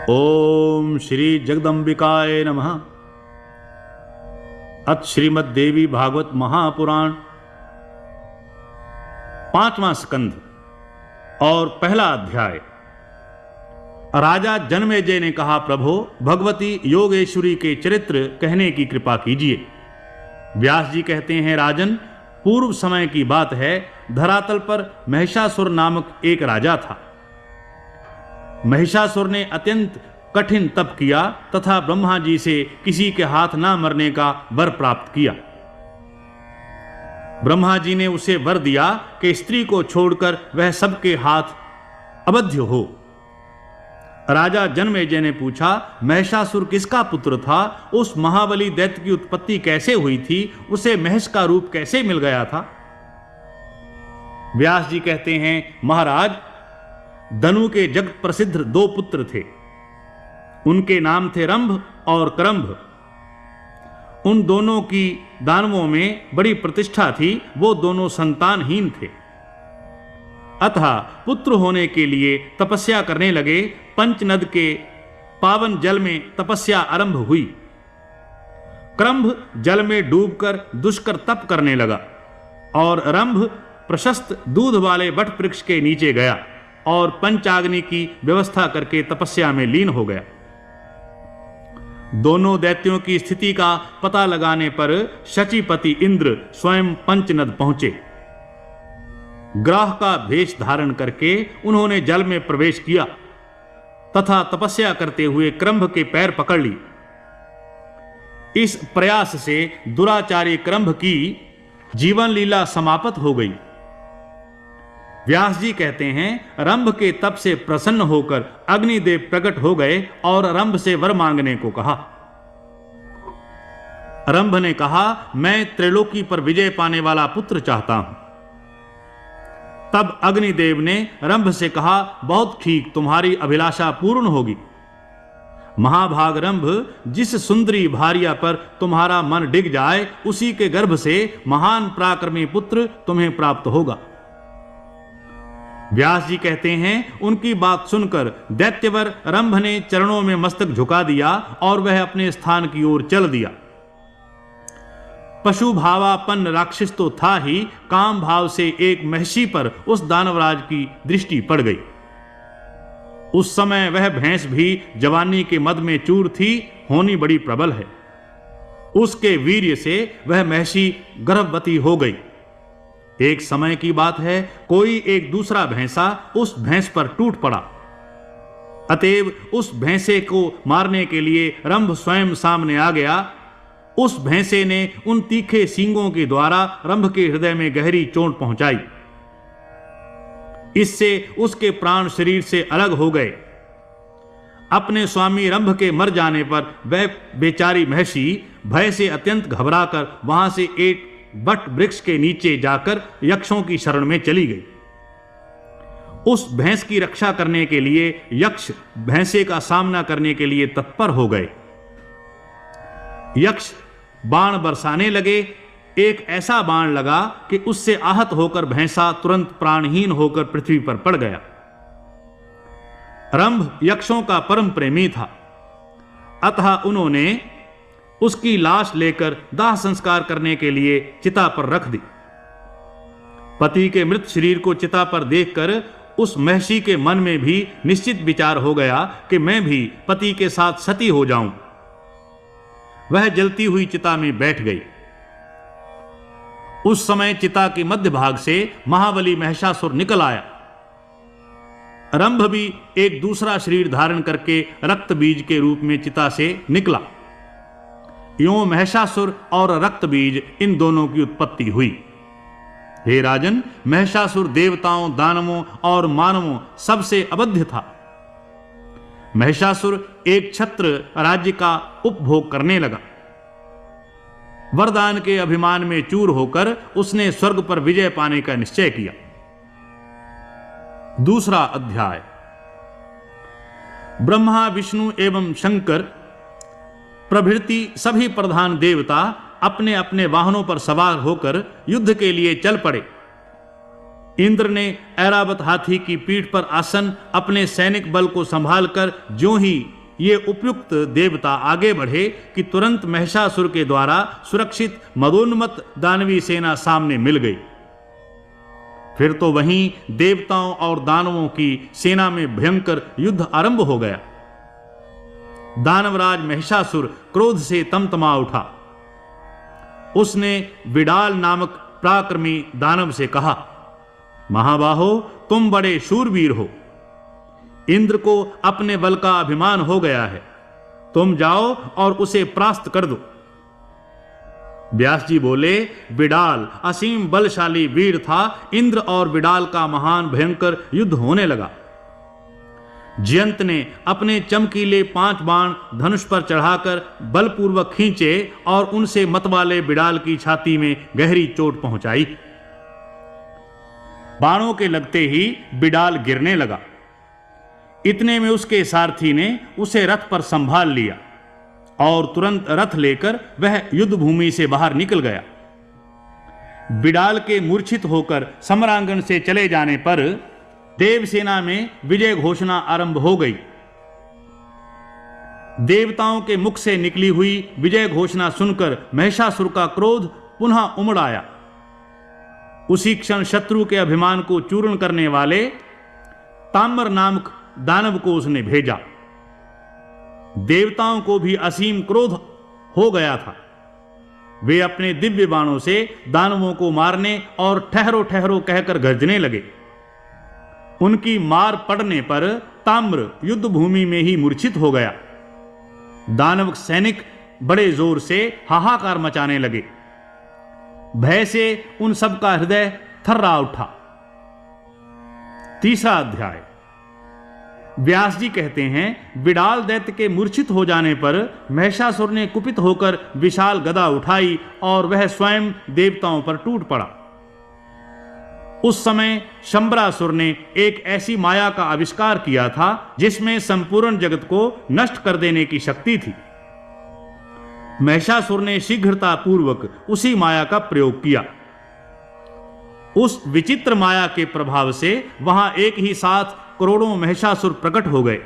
ओम श्री जगदम्बिकाय नमः। अथ श्रीमद् देवी भागवत महापुराण 5वां स्कंध और पहला अध्याय। राजा जनमेजय ने कहा, प्रभो भगवती योगेश्वरी के चरित्र कहने की कृपा कीजिए। व्यास जी कहते हैं, राजन, पूर्व समय की बात है, धरातल पर महिषासुर नामक एक राजा था। महिषासुर ने अत्यंत कठिन तप किया तथा ब्रह्मा जी से किसी के हाथ ना मरने का वर प्राप्त किया। ब्रह्मा जी ने उसे वर दिया कि स्त्री को छोड़कर वह सबके हाथ अबध्य हो। राजा जनमेजय ने पूछा, महिषासुर किसका पुत्र था? उस महाबली दैत्य की उत्पत्ति कैसे हुई थी? उसे महिष का रूप कैसे मिल गया था? व्यास जी कहते हैं, महाराज, धनु के जगत प्रसिद्ध 2 पुत्र थे। उनके नाम थे रंभ और करंभ। उन दोनों की दानवों में बड़ी प्रतिष्ठा थी। वो दोनों संतानहीन थे। अतः पुत्र होने के लिए तपस्या करने लगे। पंचनद के पावन जल में तपस्या आरंभ हुई। करंभ जल में डूबकर दुष्कर तप करने लगा और रंभ प्रशस्त दूध वाले वट वृक्ष के नीचे गया और पंचाग्नि की व्यवस्था करके तपस्या में लीन हो गया। दोनों दैत्यों की स्थिति का पता लगाने पर शचीपति इंद्र स्वयं पंचनद पहुंचे। ग्राह का भेष धारण करके उन्होंने जल में प्रवेश किया तथा तपस्या करते हुए क्रंभ के पैर पकड़ ली। इस प्रयास से दुराचारी क्रंभ की जीवन लीला समाप्त हो गई। व्यास जी कहते हैं, रंभ के तप से प्रसन्न होकर अग्निदेव प्रकट हो गए और रंभ से वर मांगने को कहा। रंभ ने कहा, मैं त्रिलोकी पर विजय पाने वाला पुत्र चाहता हूं। तब अग्निदेव ने रंभ से कहा, बहुत ठीक, तुम्हारी अभिलाषा पूर्ण होगी। महाभाग रंभ, जिस सुंदरी भार्या पर तुम्हारा मन डिग जाए, उसी के गर्भ से महान पराक्रमी पुत्र तुम्हें प्राप्त होगा। व्यास जी कहते हैं, उनकी बात सुनकर दैत्यवर रंभ ने चरणों में मस्तक झुका दिया और वह अपने स्थान की ओर चल दिया। पशु भावापन्न राक्षस तो था ही, काम भाव से एक महिषी पर उस दानवराज की दृष्टि पड़ गई। उस समय वह भैंस भी जवानी के मद में चूर थी, होनी बड़ी प्रबल है। उसके वीर्य से वह महिषी गर्भवती हो गई। एक समय की बात है, कोई एक दूसरा भैंसा उस भैंस पर टूट पड़ा। अतएव उस भैंसे को मारने के लिए रंभ स्वयं सामने आ गया। उस भैंसे ने उन तीखे सींगों के द्वारा रंभ के हृदय में गहरी चोट पहुंचाई। इससे उसके प्राण शरीर से अलग हो गए। अपने स्वामी रंभ के मर जाने पर वह बेचारी महिषी भय से अत्यंत घबराकर वहां से एक बट वृक्ष के नीचे जाकर यक्षों की शरण में चली गई। उस भैंस की रक्षा करने के लिए यक्ष भैंसे का सामना करने के लिए तत्पर हो गए। यक्ष बाण बरसाने लगे। एक ऐसा बाण लगा कि उससे आहत होकर भैंसा तुरंत प्राणहीन होकर पृथ्वी पर पड़ गया। रंभ यक्षों का परम प्रेमी था, अतः उन्होंने उसकी लाश लेकर दाह संस्कार करने के लिए चिता पर रख दी। पति के मृत शरीर को चिता पर देखकर उस महिषी के मन में भी निश्चित विचार हो गया कि मैं भी पति के साथ सती हो जाऊं। वह जलती हुई चिता में बैठ गई। उस समय चिता के मध्य भाग से महाबली महिषासुर निकल आया। रंभ भी एक दूसरा शरीर धारण करके रक्त बीज के रूप में चिता से निकला। यों महिषासुर और रक्त बीज, इन दोनों की उत्पत्ति हुई। हे राजन, महिषासुर देवताओं, दानवों और मानवों सबसे अबध्य था। महिषासुर एक छत्र राज्य का उपभोग करने लगा। वरदान के अभिमान में चूर होकर उसने स्वर्ग पर विजय पाने का निश्चय किया। दूसरा अध्याय। ब्रह्मा, विष्णु एवं शंकर प्रभृति सभी प्रधान देवता अपने अपने वाहनों पर सवार होकर युद्ध के लिए चल पड़े। इंद्र ने ऐरावत हाथी की पीठ पर आसन अपने सैनिक बल को संभालकर ज्यों ही ये उपयुक्त देवता आगे बढ़े कि तुरंत महिषासुर के द्वारा सुरक्षित मदोन्मत्त दानवी सेना सामने मिल गई। फिर तो वहीं देवताओं और दानवों की सेना में भयंकर युद्ध आरंभ हो गया। दानवराज महिषासुर क्रोध से तमतमा उठा। उसने विडाल नामक पराक्रमी दानव से कहा, महाबाहो, तुम बड़े शूरवीर हो। इंद्र को अपने बल का अभिमान हो गया है। तुम जाओ और उसे परास्त कर दो। व्यास जी बोले, विडाल असीम बलशाली वीर था। इंद्र और विडाल का महान भयंकर युद्ध होने लगा। जयंत ने अपने चमकीले 5 बाण धनुष पर चढ़ाकर बलपूर्वक खींचे और उनसे मतवाले विडाल की छाती में गहरी चोट पहुंचाई। बाणों के लगते ही विडाल गिरने लगा। इतने में उसके सारथी ने उसे रथ पर संभाल लिया और तुरंत रथ लेकर वह युद्ध भूमि से बाहर निकल गया। विडाल के मूर्छित होकर समरांगण से चले जाने पर देवसेना में विजय घोषणा आरंभ हो गई। देवताओं के मुख से निकली हुई विजय घोषणा सुनकर महिषासुर का क्रोध पुनः उमड़ आया। उसी क्षण शत्रु के अभिमान को चूर्ण करने वाले ताम्र नामक दानव को उसने भेजा। देवताओं को भी असीम क्रोध हो गया था। वे अपने दिव्य बाणों से दानवों को मारने और ठहरो ठहरो कहकर गर्जने लगे। उनकी मार पड़ने पर ताम्र युद्ध भूमि में ही मूर्छित हो गया। दानव सैनिक बड़े जोर से हाहाकार मचाने लगे। भय से उन सब का हृदय थर्रा उठा। 3रा अध्याय। व्यास जी कहते हैं, विडाल दैत्य के मूर्छित हो जाने पर महिषासुर ने कुपित होकर विशाल गदा उठाई और वह स्वयं देवताओं पर टूट पड़ा। उस समय शंबरासुर ने एक ऐसी माया का आविष्कार किया था जिसमें संपूर्ण जगत को नष्ट कर देने की शक्ति थी। महिषासुर ने शीघ्रता पूर्वक उसी माया का प्रयोग किया। उस विचित्र माया के प्रभाव से वहां एक ही साथ करोड़ों महिषासुर प्रकट हो गए।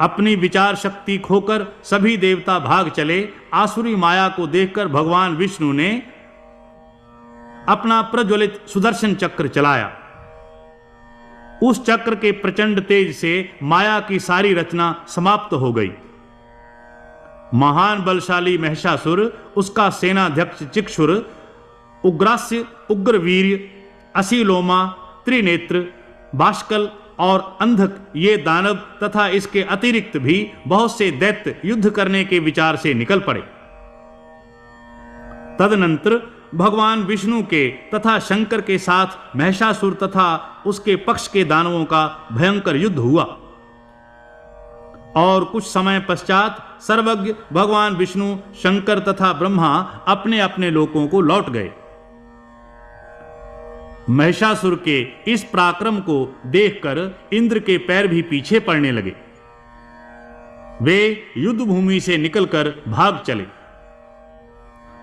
अपनी विचार शक्ति खोकर सभी देवता भाग चले। आसुरी माया को देखकर भगवान विष्णु ने अपना प्रज्वलित सुदर्शन चक्र चलाया। उस चक्र के प्रचंड तेज से माया की सारी रचना समाप्त हो गई। महान बलशाली महिषासुर, उसका सेनाध्यक्ष चिक्षुर, उग्रास्य, उग्रवीर्य, असीलोमा, त्रिनेत्र, बाष्कल और अंधक ये दानव तथा इसके अतिरिक्त भी बहुत से दैत्य युद्ध करने के विचार से निकल पड़े। तदनंतर भगवान विष्णु के तथा शंकर के साथ महिषासुर तथा उसके पक्ष के दानवों का भयंकर युद्ध हुआ और कुछ समय पश्चात सर्वज्ञ भगवान विष्णु, शंकर तथा ब्रह्मा अपने अपने लोकों को लौट गए। महिषासुर के इस पराक्रम को देखकर इंद्र के पैर भी पीछे पड़ने लगे। वे युद्ध भूमि से निकलकर भाग चले।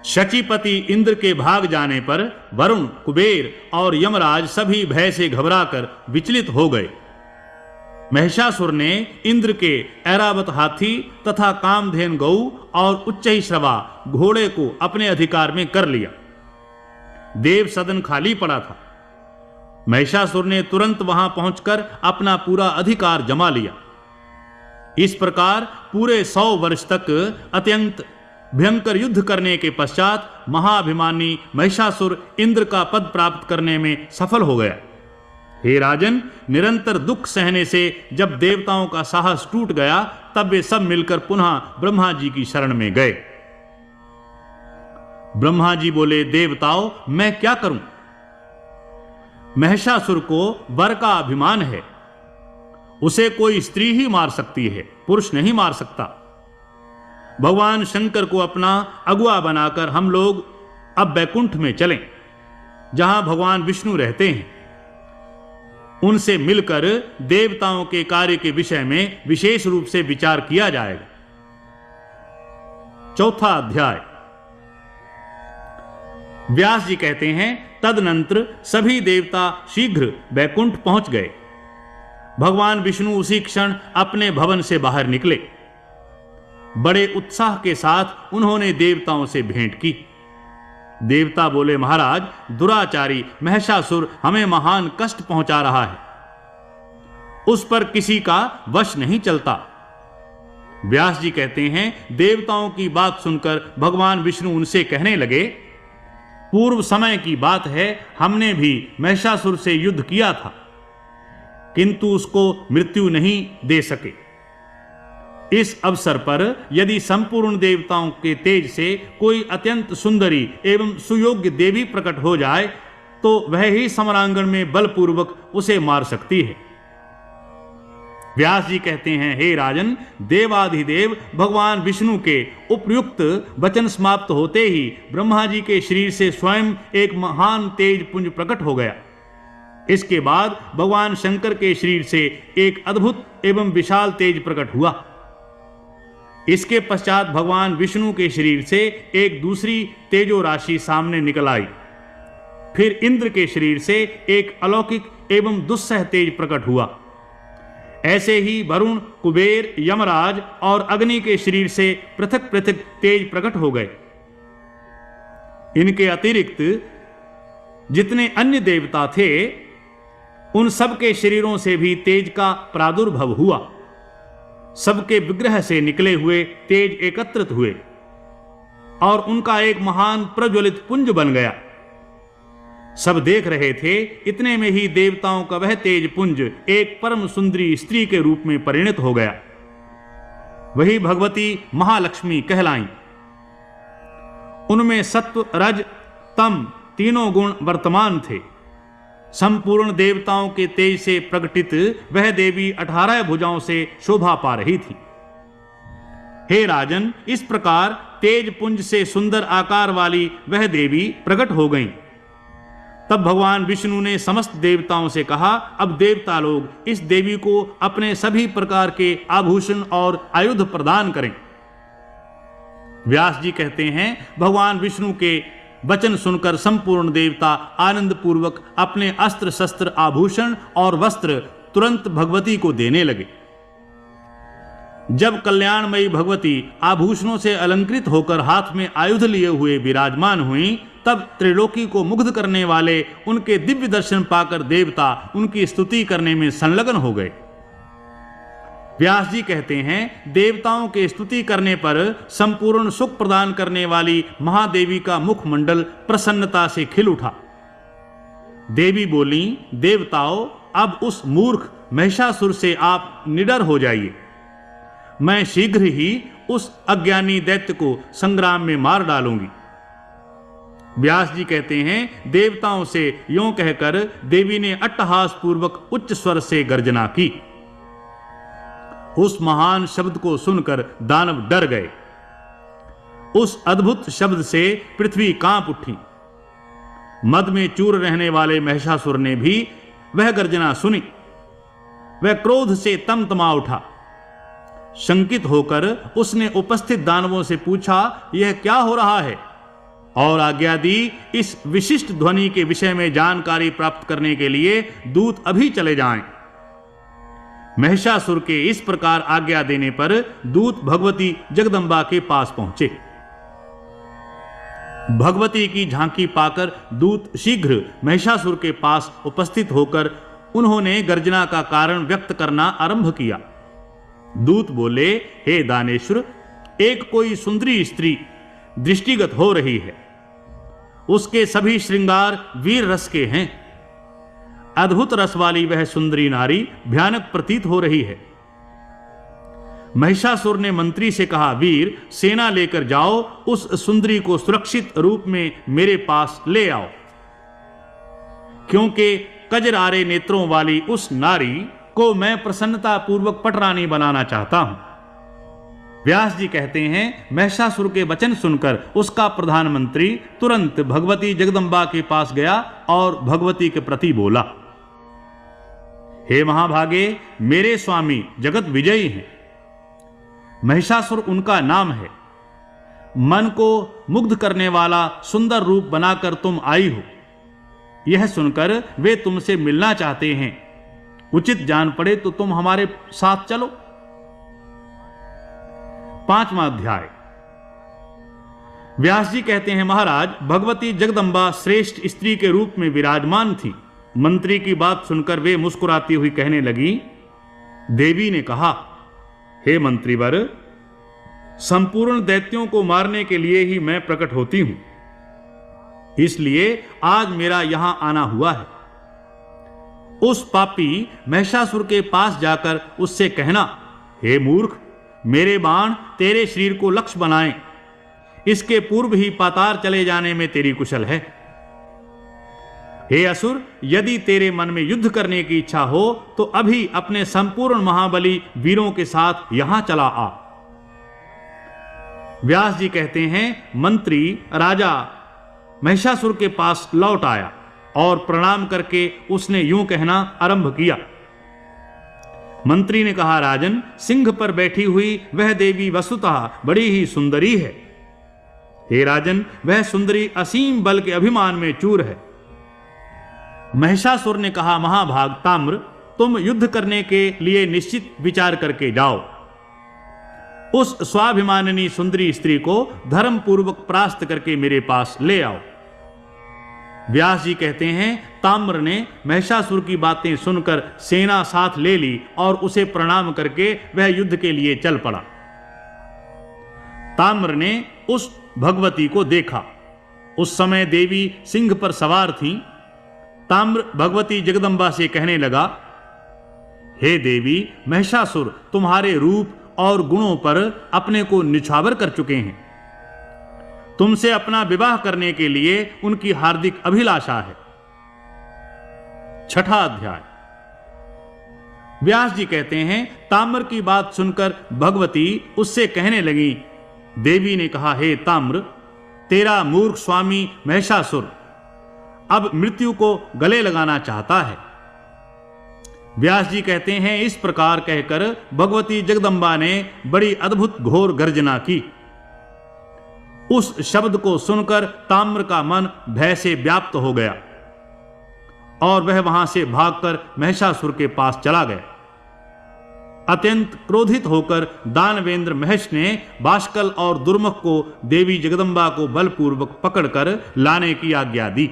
शचीपति इंद्र के भाग जाने पर वरुण, कुबेर और यमराज सभी भय से घबराकर विचलित हो गए। महिषासुर ने इंद्र के ऐरावत हाथी तथा कामधेन गौ और उच्चैःश्रवा घोड़े को अपने अधिकार में कर लिया। देव सदन खाली पड़ा था। महिषासुर ने तुरंत वहां पहुंचकर अपना पूरा अधिकार जमा लिया। इस प्रकार पूरे 100 वर्ष तक अत्यंत भयंकर युद्ध करने के पश्चात महाभिमानी महिषासुर इंद्र का पद प्राप्त करने में सफल हो गया। हे राजन, निरंतर दुख सहने से जब देवताओं का साहस टूट गया, तब वे सब मिलकर पुनः ब्रह्मा जी की शरण में गए। ब्रह्मा जी बोले, देवताओं, मैं क्या करूं? महिषासुर को वर का अभिमान है। उसे कोई स्त्री ही मार सकती है, पुरुष नहीं मार सकता। भगवान शंकर को अपना अगुआ बनाकर हम लोग अब वैकुंठ में चलें, जहां भगवान विष्णु रहते हैं। उनसे मिलकर देवताओं के कार्य के विषय में विशेष रूप से विचार किया जाएगा। 4था अध्याय। व्यास जी कहते हैं, तदनंतर सभी देवता शीघ्र वैकुंठ पहुंच गए। भगवान विष्णु उसी क्षण अपने भवन से बाहर निकले। बड़े उत्साह के साथ उन्होंने देवताओं से भेंट की। देवता बोले, महाराज, दुराचारी महिषासुर हमें महान कष्ट पहुंचा रहा है, उस पर किसी का वश नहीं चलता। व्यास जी कहते हैं, देवताओं की बात सुनकर भगवान विष्णु उनसे कहने लगे, पूर्व समय की बात है, हमने भी महिषासुर से युद्ध किया था, किंतु उसको मृत्यु नहीं दे सके। इस अवसर पर यदि संपूर्ण देवताओं के तेज से कोई अत्यंत सुंदरी एवं सुयोग्य देवी प्रकट हो जाए तो वह ही समरांगण में बलपूर्वक उसे मार सकती है। व्यास जी कहते हैं, हे राजन, देवाधिदेव भगवान विष्णु के उपयुक्त वचन समाप्त होते ही ब्रह्मा जी के शरीर से स्वयं एक महान तेज पुंज प्रकट हो गया। इसके बाद भगवान शंकर के शरीर से एक अद्भुत एवं विशाल तेज प्रकट हुआ। इसके पश्चात भगवान विष्णु के शरीर से एक दूसरी तेजो राशि सामने निकल आई। फिर इंद्र के शरीर से एक अलौकिक एवं दुस्सह तेज प्रकट हुआ। ऐसे ही वरुण, कुबेर, यमराज और अग्नि के शरीर से पृथक पृथक तेज प्रकट हो गए। इनके अतिरिक्त जितने अन्य देवता थे उन सब के शरीरों से भी तेज का प्रादुर्भव हुआ। सबके विग्रह से निकले हुए तेज एकत्रित हुए और उनका एक महान प्रज्वलित पुंज बन गया। सब देख रहे थे, इतने में ही देवताओं का वह तेज पुंज एक परम सुंदरी स्त्री के रूप में परिणत हो गया। वही भगवती महालक्ष्मी कहलाईं। उनमें सत्व, रज, तम तीनों गुण वर्तमान थे। संपूर्ण देवताओं के तेज से प्रकटित वह देवी 18 भुजाओं से शोभा पा रही थी। हे राजन, इस प्रकार तेज पुंज से सुंदर आकार वाली वह देवी प्रकट हो गईं। तब भगवान विष्णु ने समस्त देवताओं से कहा, अब देवता लोग इस देवी को अपने सभी प्रकार के आभूषण और आयुध प्रदान करें। व्यास जी कहते हैं, भगवान विष्णु के वचन सुनकर संपूर्ण देवता आनंद पूर्वक अपने अस्त्र शस्त्र, आभूषण और वस्त्र तुरंत भगवती को देने लगे। जब कल्याणमयी भगवती आभूषणों से अलंकृत होकर हाथ में आयुध लिए हुए विराजमान हुई, तब त्रिलोकी को मुग्ध करने वाले उनके दिव्य दर्शन पाकर देवता उनकी स्तुति करने में संलग्न हो गए। व्यास जी कहते हैं, देवताओं के स्तुति करने पर संपूर्ण सुख प्रदान करने वाली महादेवी का मुखमंडल प्रसन्नता से खिल उठा। देवी बोली, देवताओं, अब उस मूर्ख महिषासुर से आप निडर हो जाइए। मैं शीघ्र ही उस अज्ञानी दैत्य को संग्राम में मार डालूंगी। व्यास जी कहते हैं, देवताओं से यों कहकर देवी ने अट्टहास पूर्वक उच्च स्वर से गर्जना की। उस महान शब्द को सुनकर दानव डर गए। उस अद्भुत शब्द से पृथ्वी कांप उठी। मद में चूर रहने वाले महिषासुर ने भी वह गर्जना सुनी। वह क्रोध से तमतमा उठा। शंकित होकर उसने उपस्थित दानवों से पूछा, यह क्या हो रहा है? और आज्ञा दी, इस विशिष्ट ध्वनि के विषय में जानकारी प्राप्त करने के लिए दूत अभी चले जाएं। महिषासुर के इस प्रकार आज्ञा देने पर दूत भगवती जगदंबा के पास पहुंचे। भगवती की झांकी पाकर दूत शीघ्र महिषासुर के पास उपस्थित होकर उन्होंने गर्जना का कारण व्यक्त करना आरंभ किया। दूत बोले, हे दानेश्वर, एक कोई सुंदरी स्त्री दृष्टिगत हो रही है। उसके सभी श्रृंगार वीर रस के हैं। अद्भुत रस वाली वह सुंदरी नारी भयानक प्रतीत हो रही है। महिषासुर ने मंत्री से कहा, वीर, सेना लेकर जाओ, उस सुंदरी को सुरक्षित रूप में मेरे पास ले आओ, क्योंकि कजरारे नेत्रों वाली उस नारी को मैं प्रसन्नता पूर्वक पटरानी बनाना चाहता हूं। व्यास जी कहते हैं, महिषासुर के वचन सुनकर उसका प्रधानमंत्री तुरंत भगवती जगदंबा के पास गया और भगवती के प्रति बोला, हे महाभागे, मेरे स्वामी जगत विजयी हैं। महिषासुर उनका नाम है। मन को मुग्ध करने वाला सुंदर रूप बनाकर तुम आई हो। यह सुनकर वे तुमसे मिलना चाहते हैं। उचित जान पड़े तो तुम हमारे साथ चलो। 5वां अध्याय। व्यास जी कहते हैं, महाराज, भगवती जगदम्बा श्रेष्ठ स्त्री के रूप में विराजमान थी। मंत्री की बात सुनकर वे मुस्कुराती हुई कहने लगी। देवी ने कहा, हे मंत्रीवर, संपूर्ण दैत्यों को मारने के लिए ही मैं प्रकट होती हूं, इसलिए आज मेरा यहां आना हुआ है। उस पापी महिषासुर के पास जाकर उससे कहना, हे मूर्ख, मेरे बाण तेरे शरीर को लक्ष्य बनाएं, इसके पूर्व ही पाताल चले जाने में तेरी कुशल है। हे असुर, यदि तेरे मन में युद्ध करने की इच्छा हो तो अभी अपने संपूर्ण महाबली वीरों के साथ यहां चला आ। व्यास जी कहते हैं, मंत्री राजा महिषासुर के पास लौट आया और प्रणाम करके उसने यूं कहना आरंभ किया। मंत्री ने कहा, राजन, सिंह पर बैठी हुई वह देवी वस्तुतः बड़ी ही सुंदरी है। हे राजन, वह सुंदरी असीम बल के अभिमान में चूर है। महिषासुर ने कहा, महाभाग ताम्र, तुम युद्ध करने के लिए निश्चित विचार करके जाओ। उस स्वाभिमानिनी सुंदरी स्त्री को धर्म पूर्वक परास्त करके मेरे पास ले आओ। व्यास जी कहते हैं, ताम्र ने महिषासुर की बातें सुनकर सेना साथ ले ली और उसे प्रणाम करके वह युद्ध के लिए चल पड़ा। ताम्र ने उस भगवती को देखा। उस समय देवी सिंह पर सवार थीं। ताम्र भगवती जगदम्बा से कहने लगा, हे देवी, महिषासुर तुम्हारे रूप और गुणों पर अपने को निछावर कर चुके हैं। तुमसे अपना विवाह करने के लिए उनकी हार्दिक अभिलाषा है। 6ठा अध्याय। व्यास जी कहते हैं, ताम्र की बात सुनकर भगवती उससे कहने लगी। देवी ने कहा, हे ताम्र, तेरा मूर्ख स्वामी महिषासुर अब मृत्यु को गले लगाना चाहता है। व्यास जी कहते हैं, इस प्रकार कहकर भगवती जगदम्बा ने बड़ी अद्भुत घोर गर्जना की। उस शब्द को सुनकर ताम्र का मन भय से व्याप्त हो गया और वह वहां से भागकर महिषासुर के पास चला गया। अत्यंत क्रोधित होकर दानवेंद्र महेश ने बाष्कल और दुर्मुख को देवी जगदम्बा को बलपूर्वक पकड़कर लाने की आज्ञा दी।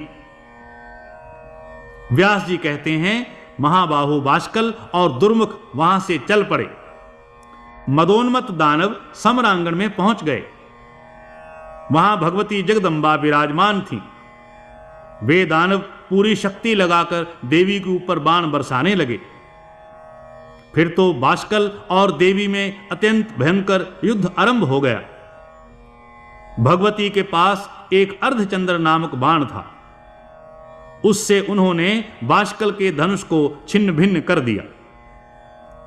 व्यास जी कहते हैं, महाबाहु बाष्कल और दुर्मुख वहां से चल पड़े। मदोन्मत्त दानव समरांगण में पहुंच गए। वहां भगवती जगदम्बा विराजमान थी। वे दानव पूरी शक्ति लगाकर देवी के ऊपर बाण बरसाने लगे। फिर तो बाष्कल और देवी में अत्यंत भयंकर युद्ध आरंभ हो गया। भगवती के पास एक अर्धचंद्र नामक बाण था। उससे उन्होंने बाष्कल के धनुष को छिन्न भिन्न कर दिया।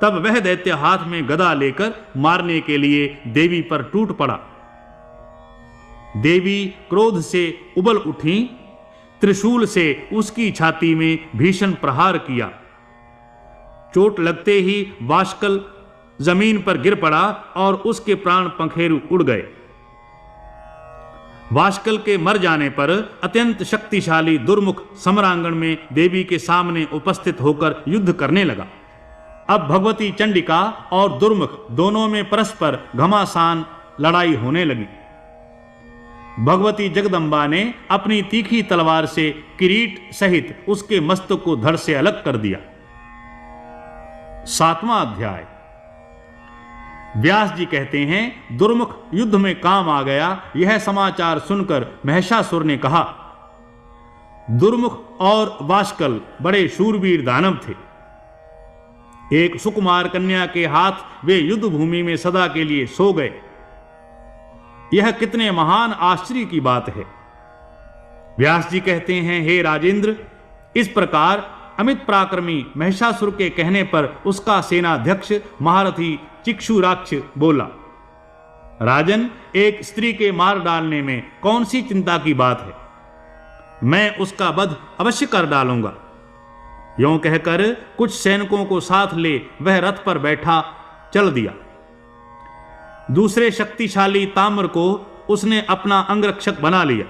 तब वह दैत्य हाथ में गदा लेकर मारने के लिए देवी पर टूट पड़ा। देवी क्रोध से उबल उठी। त्रिशूल से उसकी छाती में भीषण प्रहार किया। चोट लगते ही बाष्कल जमीन पर गिर पड़ा और उसके प्राण पंखेरु उड़ गए। बाष्कल के मर जाने पर अत्यंत शक्तिशाली दुर्मुख समरांगण में देवी के सामने उपस्थित होकर युद्ध करने लगा। अब भगवती चंडिका और दुर्मुख दोनों में परस्पर घमासान लड़ाई होने लगी। भगवती जगदम्बा ने अपनी तीखी तलवार से किरीट सहित उसके मस्तक को धड़ से अलग कर दिया। 7वां अध्याय। व्यास जी कहते हैं, दुर्मुख युद्ध में काम आ गया। यह समाचार सुनकर महिषासुर ने कहा, दुर्मुख और बाष्कल बड़े शूरवीर दानव थे। एक सुकुमार कन्या के हाथ वे युद्ध भूमि में सदा के लिए सो गए। यह कितने महान आश्चर्य की बात है। व्यास जी कहते हैं, हे राजेंद्र, इस प्रकार अमित पराक्रमी महिषासुर के कहने पर उसका सेनाध्यक्ष महारथी चिक्षुराक्ष बोला, राजन, एक स्त्री के मार डालने में कौन सी चिंता की बात है। मैं उसका वध अवश्य कर डालूंगा। यों कहकर कुछ सैनिकों को साथ ले वह रथ पर बैठा चल दिया। दूसरे शक्तिशाली ताम्र को उसने अपना अंगरक्षक बना लिया।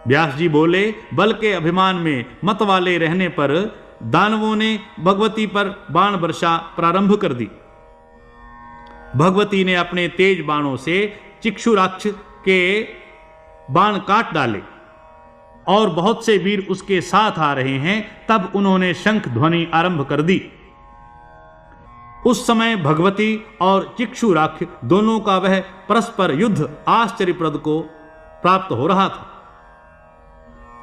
व्यास जी बोले, बल के अभिमान में मत वाले रहने पर दानवों ने भगवती पर बाण वर्षा प्रारंभ कर दी। भगवती ने अपने तेज बाणों से चिक्षुराक्ष के बाण काट डाले और बहुत से वीर उसके साथ आ रहे हैं। तब उन्होंने शंख ध्वनि आरंभ कर दी। उस समय भगवती और चिक्षुराक्ष दोनों का वह परस्पर युद्ध आश्चर्यप्रद को प्राप्त हो रहा था।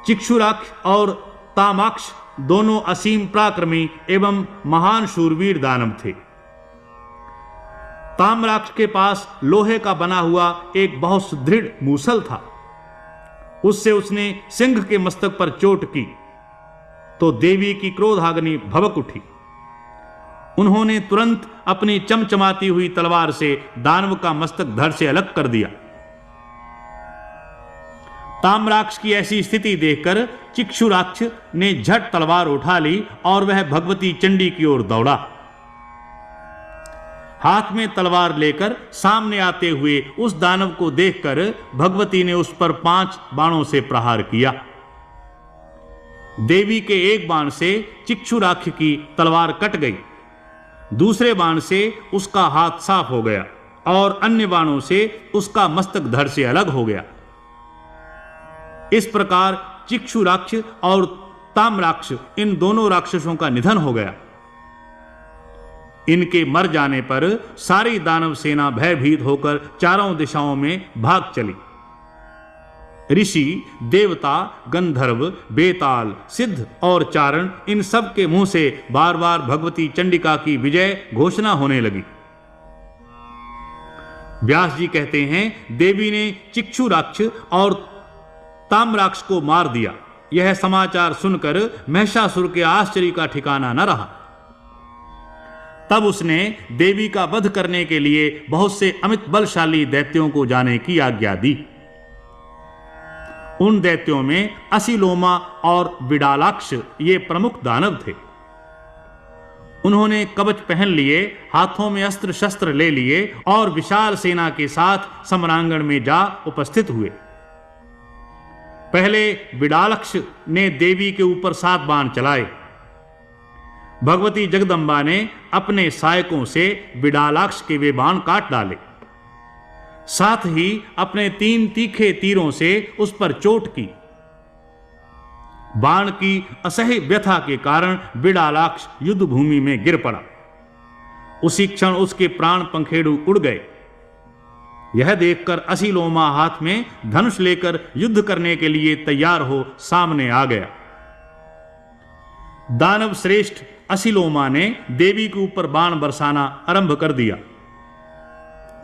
चिक्षुराक्ष और तामाक्ष दोनों असीम पराक्रमी एवं महान शूरवीर दानव थे। ताम्राक्ष के पास लोहे का बना हुआ एक बहुत सुदृढ़ मूसल था। उससे उसने सिंह के मस्तक पर चोट की तो देवी की क्रोधाग्नि भभक उठी। उन्होंने तुरंत अपनी चमचमाती हुई तलवार से दानव का मस्तक धड़ से अलग कर दिया। ताम्राक्ष की ऐसी स्थिति देखकर चिक्षुराक्ष ने झट तलवार उठा ली और वह भगवती चंडी की ओर दौड़ा। हाथ में तलवार लेकर सामने आते हुए उस दानव को देखकर भगवती ने उस पर 5 बाणों से प्रहार किया। देवी के एक बाण से चिक्षुराक्ष की तलवार कट गई, दूसरे बाण से उसका हाथ साफ हो गया और अन्य बाणों से उसका मस्तक धड़ से अलग हो गया। इस प्रकार चिक्षुराक्ष और ताम्राक्ष इन दोनों राक्षसों का निधन हो गया। इनके मर जाने पर सारी दानव सेना भयभीत होकर चारों दिशाओं में भाग चली। ऋषि, देवता, गंधर्व, बेताल, सिद्ध और चारण इन सब के मुंह से बार बार भगवती चंडिका की विजय घोषणा होने लगी। व्यास जी कहते हैं, देवी ने चिक्षुराक्ष और ताम्राक्ष को मार दिया। यह समाचार सुनकर महिषासुर के आश्चर्य का ठिकाना न रहा। तब उसने देवी का वध करने के लिए बहुत से अमित बलशाली दैत्यों को जाने की आज्ञा दी। उन दैत्यों में असिलोमा और विडालाक्ष ये प्रमुख दानव थे। उन्होंने कवच पहन लिए, हाथों में अस्त्र शस्त्र ले लिए और विशाल सेना के साथ समरांगण में जा उपस्थित हुए। पहले विडालक्ष ने देवी के ऊपर 7 बाण चलाए। भगवती जगदम्बा ने अपने सहायकों से विडालाक्ष के वे बाण काट डाले। साथ ही अपने 3 तीखे तीरों से उस पर चोट की। बाण की असह्य व्यथा के कारण विडालाक्ष युद्ध भूमि में गिर पड़ा। उसी क्षण उसके प्राण पंखेड़ू उड़ गए। यह देखकर असिलोमा हाथ में धनुष लेकर युद्ध करने के लिए तैयार हो सामने आ गया। दानव श्रेष्ठ असिलोमा ने देवी के ऊपर बाण बरसाना आरंभ कर दिया।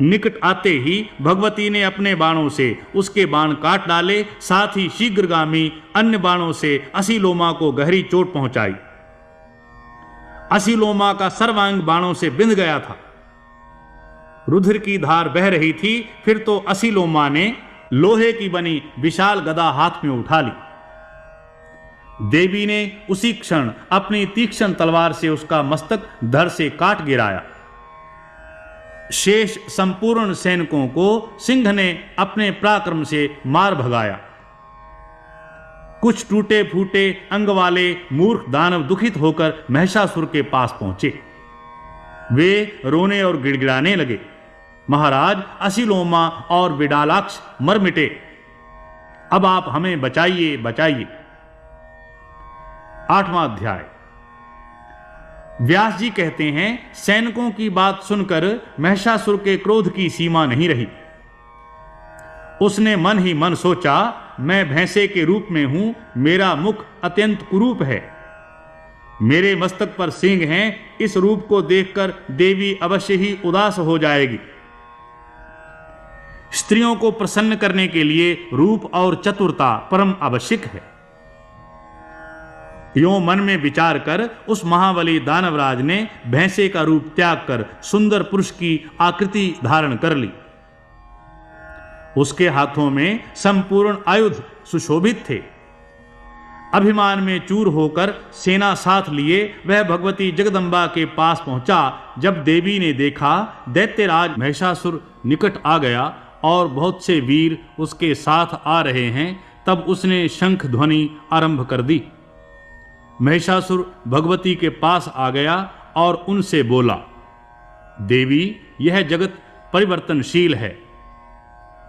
निकट आते ही भगवती ने अपने बाणों से उसके बाण काट डाले, साथ ही शीघ्रगामी अन्य बाणों से असिलोमा को गहरी चोट पहुंचाई। असिलोमा का सर्वांग बाणों से बिंध गया था। रुधिर की धार बह रही थी। फिर तो असिलोमा ने लोहे की बनी विशाल गदा हाथ में उठा ली। देवी ने उसी क्षण अपनी तीक्ष्ण तलवार से उसका मस्तक धड़ से काट गिराया। शेष संपूर्ण सैनिकों को सिंह ने अपने पराक्रम से मार भगाया। कुछ टूटे फूटे अंग वाले मूर्ख दानव दुखित होकर महिषासुर के पास पहुंचे। वे रोने और गिड़गिड़ाने लगे, महाराज, असिलोमा और विडालाक्ष मर मिटे, अब आप हमें बचाइए, बचाइए। 8वां अध्याय। व्यास जी कहते हैं, सैनिकों की बात सुनकर महिषासुर के क्रोध की सीमा नहीं रही। उसने मन ही मन सोचा, मैं भैंसे के रूप में हूं, मेरा मुख अत्यंत कुरूप है, मेरे मस्तक पर सींग हैं, इस रूप को देखकर देवी अवश्य ही उदास हो जाएगी। स्त्रियों को प्रसन्न करने के लिए रूप और चतुरता परम आवश्यक है। यों मन में विचार कर उस महाबली दानवराज ने भैंसे का रूप त्याग कर सुंदर पुरुष की आकृति धारण कर ली। उसके हाथों में संपूर्ण आयुध सुशोभित थे। अभिमान में चूर होकर सेना साथ लिए वह भगवती जगदम्बा के पास पहुंचा। जब देवी ने देखा दैत्यराज महिषासुर निकट आ गया और बहुत से वीर उसके साथ आ रहे हैं, तब उसने शंख ध्वनि आरंभ कर दी। महिषासुर भगवती के पास आ गया और उनसे बोला, देवी, यह जगत परिवर्तनशील है।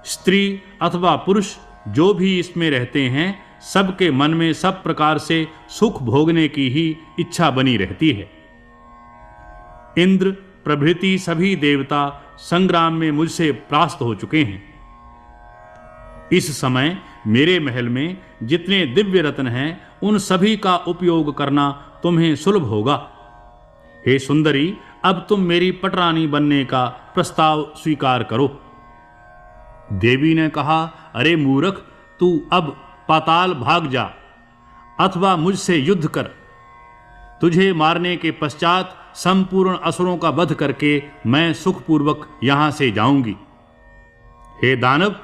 स्त्री अथवा पुरुष जो भी इसमें रहते हैं, सबके मन में सब प्रकार से सुख भोगने की ही इच्छा बनी रहती है। इंद्र प्रभृति सभी देवता संग्राम में मुझसे परास्त हो चुके हैं। इस समय मेरे महल में जितने दिव्य रत्न हैं, उन सभी का उपयोग करना तुम्हें सुलभ होगा। हे सुंदरी, अब तुम मेरी पटरानी बनने का प्रस्ताव स्वीकार करो। देवी ने कहा, अरे मूर्ख, तू अब पाताल भाग जा अथवा मुझसे युद्ध कर। तुझे मारने के पश्चात संपूर्ण असुरों का वध करके मैं सुखपूर्वक यहां से जाऊंगी। हे दानव,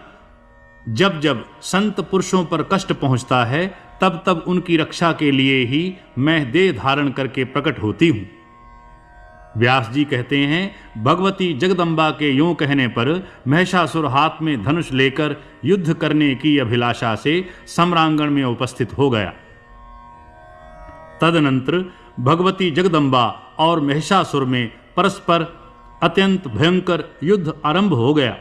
जब जब संत पुरुषों पर कष्ट पहुंचता है, तब तब उनकी रक्षा के लिए ही मैं देह धारण करके प्रकट होती हूं। व्यास जी कहते हैं, भगवती जगदम्बा के यूं कहने पर महिषासुर हाथ में धनुष लेकर युद्ध करने की अभिलाषा से सम्रांगण में उपस्थित हो गया। तदनंतर भगवती जगदम्बा और महिषासुर में परस्पर अत्यंत भयंकर युद्ध आरंभ हो गया।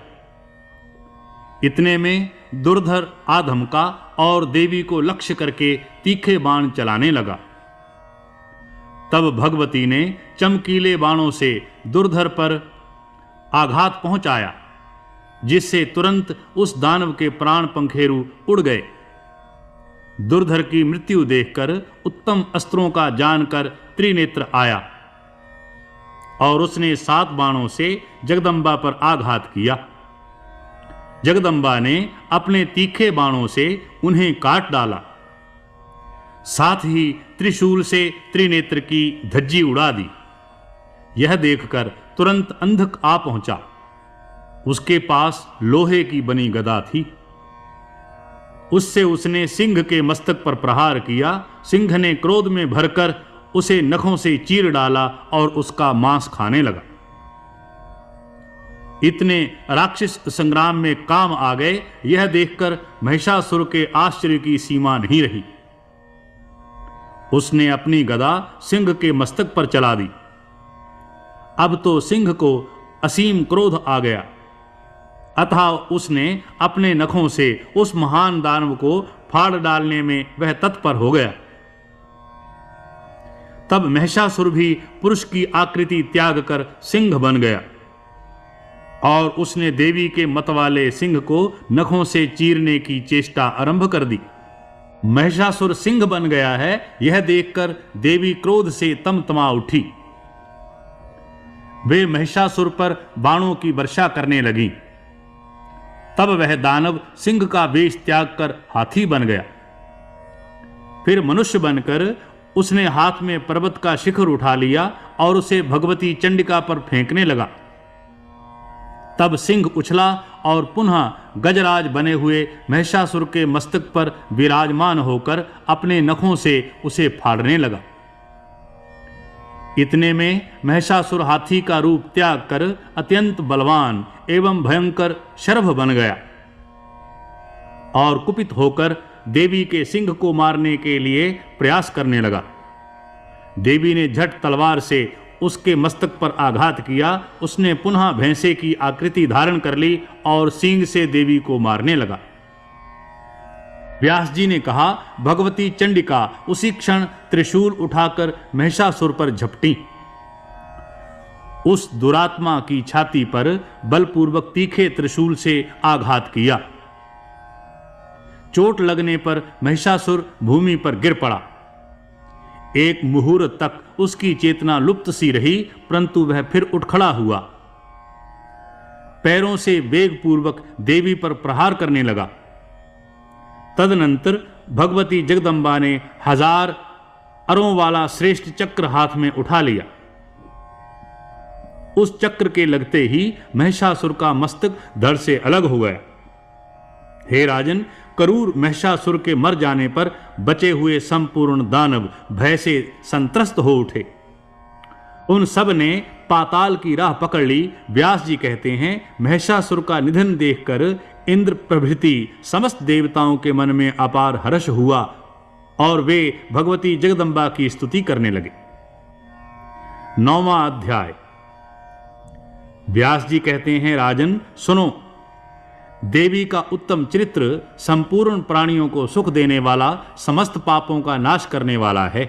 इतने में दुर्धर आधमका और देवी को लक्ष्य करके तीखे बाण चलाने लगा। तब भगवती ने चमकीले बाणों से दुर्धर पर आघात पहुंचाया, जिससे तुरंत उस दानव के प्राण पंखेरु उड़ गए। दुर्धर की मृत्यु देखकर उत्तम अस्त्रों का जानकर त्रिनेत्र आया और उसने 7 बाणों से जगदम्बा पर आघात किया। जगदम्बा ने अपने तीखे बाणों से उन्हें काट डाला, साथ ही त्रिशूल से त्रिनेत्र की धज्जी उड़ा दी। यह देखकर तुरंत अंधक आ पहुंचा। उसके पास लोहे की बनी गदा थी। उससे उसने सिंह के मस्तक पर प्रहार किया। सिंह ने क्रोध में भरकर उसे नखों से चीर डाला और उसका मांस खाने लगा। इतने राक्षस संग्राम में काम आ गए, यह देखकर महिषासुर के आश्चर्य की सीमा नहीं रही। उसने अपनी गदा सिंह के मस्तक पर चला दी। अब तो सिंह को असीम क्रोध आ गया, अतः उसने अपने नखों से उस महान दानव को फाड़ डालने में वह तत्पर हो गया। तब महिषासुर भी पुरुष की आकृति त्याग कर सिंह बन गया और उसने देवी के मतवाले सिंह को नखों से चीरने की चेष्टा आरंभ कर दी। महिषासुर सिंह बन गया है, यह देखकर देवी क्रोध से तमतमा उठी। वे महिषासुर पर बाणों की वर्षा करने लगी। तब वह दानव सिंह का वेश त्याग कर हाथी बन गया। फिर मनुष्य बनकर उसने हाथ में पर्वत का शिखर उठा लिया और उसे भगवती चंडिका पर फेंकने लगा। तब सिंह उछला और पुनः गजराज बने हुए महिषासुर के मस्तक पर विराजमान होकर अपने नखों से उसे फाड़ने लगा। इतने में महिषासुर हाथी का रूप त्याग कर अत्यंत बलवान एवं भयंकर शर्भ बन गया और कुपित होकर देवी के सिंह को मारने के लिए प्रयास करने लगा। देवी ने झट तलवार से उसके मस्तक पर आघात किया। उसने पुनः भैंसे की आकृति धारण कर ली और सींग से देवी को मारने लगा। व्यास जी ने कहा, भगवती चंडिका उसी क्षण त्रिशूल उठाकर महिषासुर पर झपटी। उस दुरात्मा की छाती पर बलपूर्वक तीखे त्रिशूल से आघात किया। चोट लगने पर महिषासुर भूमि पर गिर पड़ा। एक मुहूर्त तक उसकी चेतना लुप्त सी रही, परंतु वह फिर उठ खड़ा हुआ। पैरों से वेगपूर्वक देवी पर प्रहार करने लगा। तदनंतर भगवती जगदम्बा ने 1000 अरों वाला श्रेष्ठ चक्र हाथ में उठा लिया। उस चक्र के लगते ही महिषासुर का मस्तक धड़ से अलग हो गया। हे राजन, करूर महिषासुर के मर जाने पर बचे हुए संपूर्ण दानव भय से संत्रस्त हो उठे। उन सब ने पाताल की राह पकड़ ली। व्यास जी कहते हैं, महिषासुर का निधन देखकर इंद्र प्रभृति समस्त देवताओं के मन में अपार हर्ष हुआ और वे भगवती जगदम्बा की स्तुति करने लगे। 9वां अध्याय। व्यास जी कहते हैं, राजन सुनो, देवी का उत्तम चरित्र संपूर्ण प्राणियों को सुख देने वाला, समस्त पापों का नाश करने वाला है।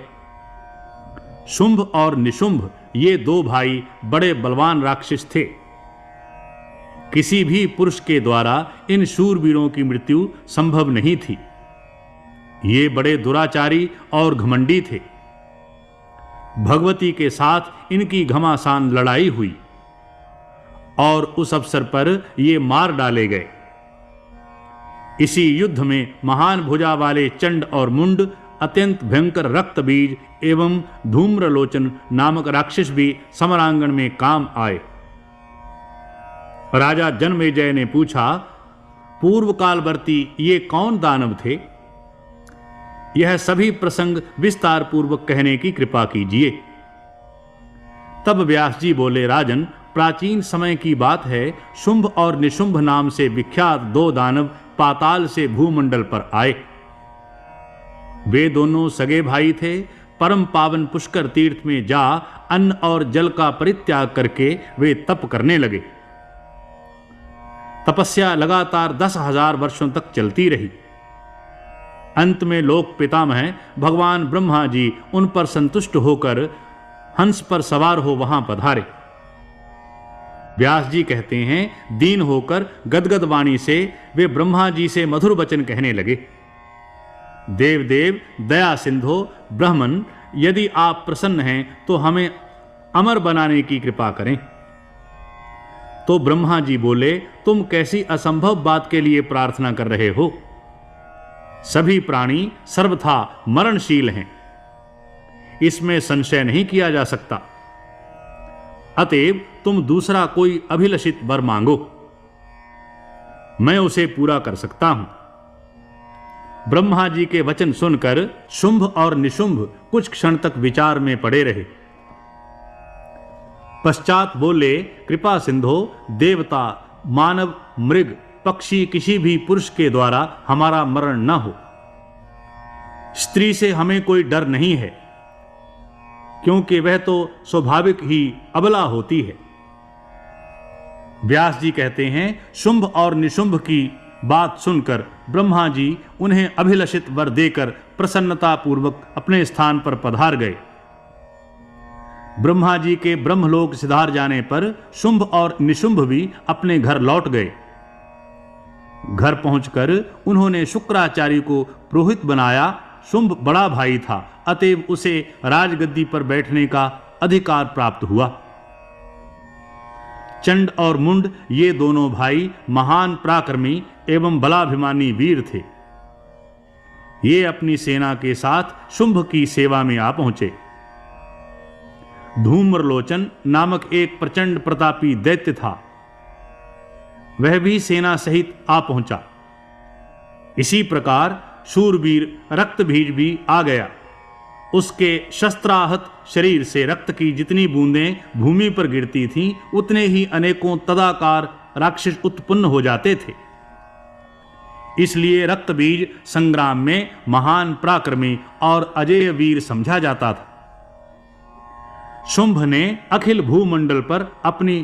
शुंभ और निशुंभ ये 2 भाई बड़े बलवान राक्षस थे। किसी भी पुरुष के द्वारा इन शूरवीरों की मृत्यु संभव नहीं थी। ये बड़े दुराचारी और घमंडी थे। भगवती के साथ इनकी घमासान लड़ाई हुई और उस अवसर पर ये मार डाले गए। इसी युद्ध में महान भुजा वाले चंड और मुंड, अत्यंत भयंकर रक्त बीज एवं धूम्रलोचन नामक राक्षस भी समरांगण में काम आए। राजा जन्मेजय ने पूछा, पूर्व कालवर्ती ये कौन दानव थे? यह सभी प्रसंग विस्तार पूर्वक कहने की कृपा कीजिए। तब व्यास जी बोले, राजन, प्राचीन समय की बात है, शुंभ और निशुंभ नाम से विख्यात 2 दानव पाताल से भूमंडल पर आए। वे दोनों सगे भाई थे। परम पावन पुष्कर तीर्थ में जा अन्न और जल का परित्याग करके वे तप करने लगे। तपस्या लगातार 10,000 वर्षों तक चलती रही। अंत में लोक पितामह भगवान ब्रह्मा जी उन पर संतुष्ट होकर हंस पर सवार हो वहां पधारे। व्यास जी कहते हैं, दीन होकर गदगद वाणी से वे ब्रह्मा जी से मधुर वचन कहने लगे। देव देव, दया सिंधो, ब्राह्मण, यदि आप प्रसन्न हैं तो हमें अमर बनाने की कृपा करें। तो ब्रह्मा जी बोले, तुम कैसी असंभव बात के लिए प्रार्थना कर रहे हो? सभी प्राणी सर्वथा मरणशील हैं, इसमें संशय नहीं किया जा सकता। अतएव तुम दूसरा कोई अभिलषित वर मांगो, मैं उसे पूरा कर सकता हूं। ब्रह्मा जी के वचन सुनकर शुंभ और निशुंभ कुछ क्षण तक विचार में पड़े रहे। पश्चात बोले, कृपा सिंधो, देवता, मानव, मृग, पक्षी किसी भी पुरुष के द्वारा हमारा मरण न हो। स्त्री से हमें कोई डर नहीं है, क्योंकि वह तो स्वाभाविक ही अबला होती है। व्यास जी कहते हैं, शुंभ और निशुंभ की बात सुनकर ब्रह्मा जी उन्हें अभिलषित वर देकर प्रसन्नता पूर्वक अपने स्थान पर पधार गए। ब्रह्मा जी के ब्रह्मलोक सिधार जाने पर शुंभ और निशुंभ भी अपने घर लौट गए। घर पहुंचकर उन्होंने शुक्राचार्य को पुरोहित बनाया। शुंभ बड़ा भाई था, अतएव उसे राजगद्दी पर बैठने का अधिकार प्राप्त हुआ। चंड और मुंड ये दोनों भाई महान पराक्रमी एवं बलाभिमानी वीर थे। ये अपनी सेना के साथ शुंभ की सेवा में आ पहुंचे। धूम्रलोचन नामक एक प्रचंड प्रतापी दैत्य था, वह भी सेना सहित आ पहुंचा। इसी प्रकार शूरवीर रक्तबीज भी आ गया। उसके शस्त्राहत शरीर से रक्त की जितनी बूंदें भूमि पर गिरती थीं, उतने ही अनेकों तदाकार राक्षस उत्पन्न हो जाते थे। इसलिए रक्तबीज संग्राम में महान पराक्रमी और अजेय वीर समझा जाता था। शुंभ ने अखिल भूमंडल पर अपनी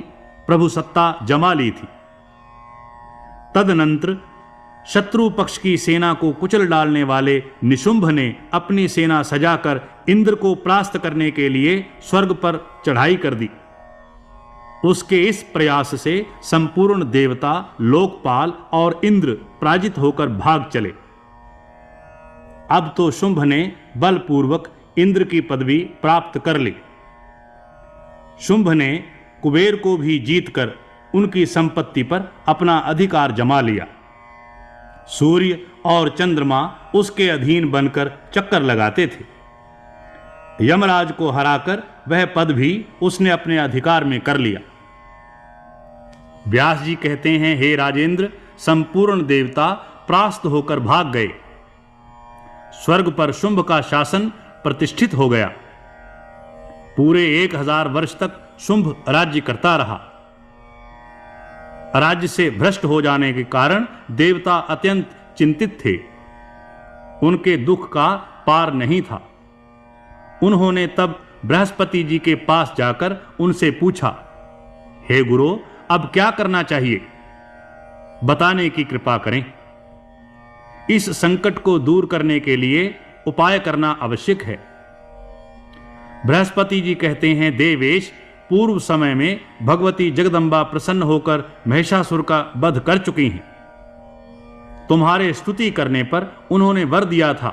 प्रभुसत्ता जमा ली थी। तदनंतर शत्रु पक्ष की सेना को कुचल डालने वाले निशुंभ ने अपनी सेना सजाकर इंद्र को परास्त करने के लिए स्वर्ग पर चढ़ाई कर दी। उसके इस प्रयास से संपूर्ण देवता, लोकपाल और इंद्र पराजित होकर भाग चले। अब तो शुंभ ने बलपूर्वक इंद्र की पदवी प्राप्त कर ली। शुंभ ने कुबेर को भी जीतकर उनकी संपत्ति पर अपना अधिकार जमा लिया। सूर्य और चंद्रमा उसके अधीन बनकर चक्कर लगाते थे। यमराज को हराकर वह पद भी उसने अपने अधिकार में कर लिया। व्यास जी कहते हैं, हे राजेंद्र, संपूर्ण देवता परास्त होकर भाग गए। स्वर्ग पर शुंभ का शासन प्रतिष्ठित हो गया। पूरे 1000 वर्ष तक शुंभ राज्य करता रहा। राज्य से भ्रष्ट हो जाने के कारण देवता अत्यंत चिंतित थे। उनके दुख का पार नहीं था। उन्होंने तब बृहस्पति जी के पास जाकर उनसे पूछा, हे गुरु, अब क्या करना चाहिए? बताने की कृपा करें। इस संकट को दूर करने के लिए उपाय करना आवश्यक है। बृहस्पति जी कहते हैं, देवेश, पूर्व समय में भगवती जगदम्बा प्रसन्न होकर महिषासुर का वध कर चुकी हैं। तुम्हारे स्तुति करने पर उन्होंने वर दिया था,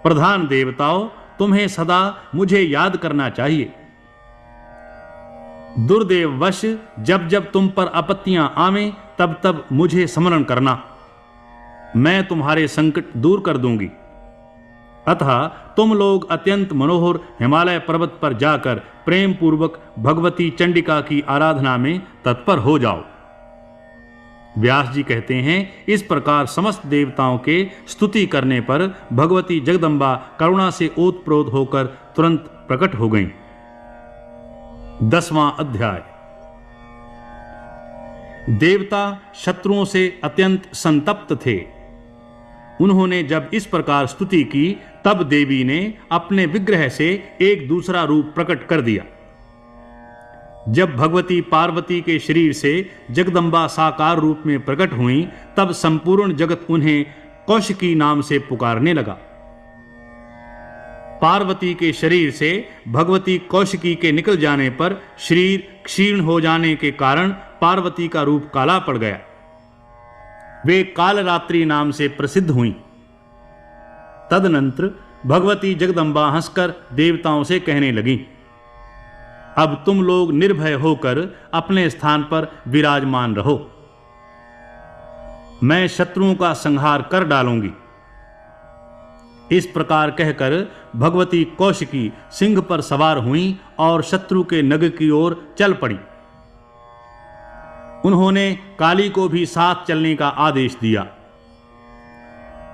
प्रधान देवताओं, तुम्हें सदा मुझे याद करना चाहिए। दुर्देववश जब जब तुम पर आपत्तियां आवें, तब तब मुझे स्मरण करना, मैं तुम्हारे संकट दूर कर दूंगी। अतः तुम लोग अत्यंत मनोहर हिमालय पर्वत पर जाकर प्रेम पूर्वक भगवती चंडिका की आराधना में तत्पर हो जाओ। व्यास जी कहते हैं, इस प्रकार समस्त देवताओं के स्तुति करने पर भगवती जगदम्बा करुणा से ओतप्रोत होकर तुरंत प्रकट हो गईं। 10वां अध्याय। देवता शत्रुओं से अत्यंत संतप्त थे। उन्होंने जब इस प्रकार स्तुति की, तब देवी ने अपने विग्रह से एक दूसरा रूप प्रकट कर दिया। जब भगवती पार्वती के शरीर से जगदम्बा साकार रूप में प्रकट हुई, तब संपूर्ण जगत उन्हें कौशिकी नाम से पुकारने लगा। पार्वती के शरीर से भगवती कौशिकी के निकल जाने पर शरीर क्षीण हो जाने के कारण पार्वती का रूप काला पड़ गया। वे कालरात्रि नाम से प्रसिद्ध हुई। तदनंतर भगवती जगदम्बा हंसकर देवताओं से कहने लगी, अब तुम लोग निर्भय होकर अपने स्थान पर विराजमान रहो। मैं शत्रुओं का संहार कर डालूंगी। इस प्रकार कहकर भगवती कौशिकी सिंह पर सवार हुई और शत्रु के नगर की ओर चल पड़ी। उन्होंने काली को भी साथ चलने का आदेश दिया।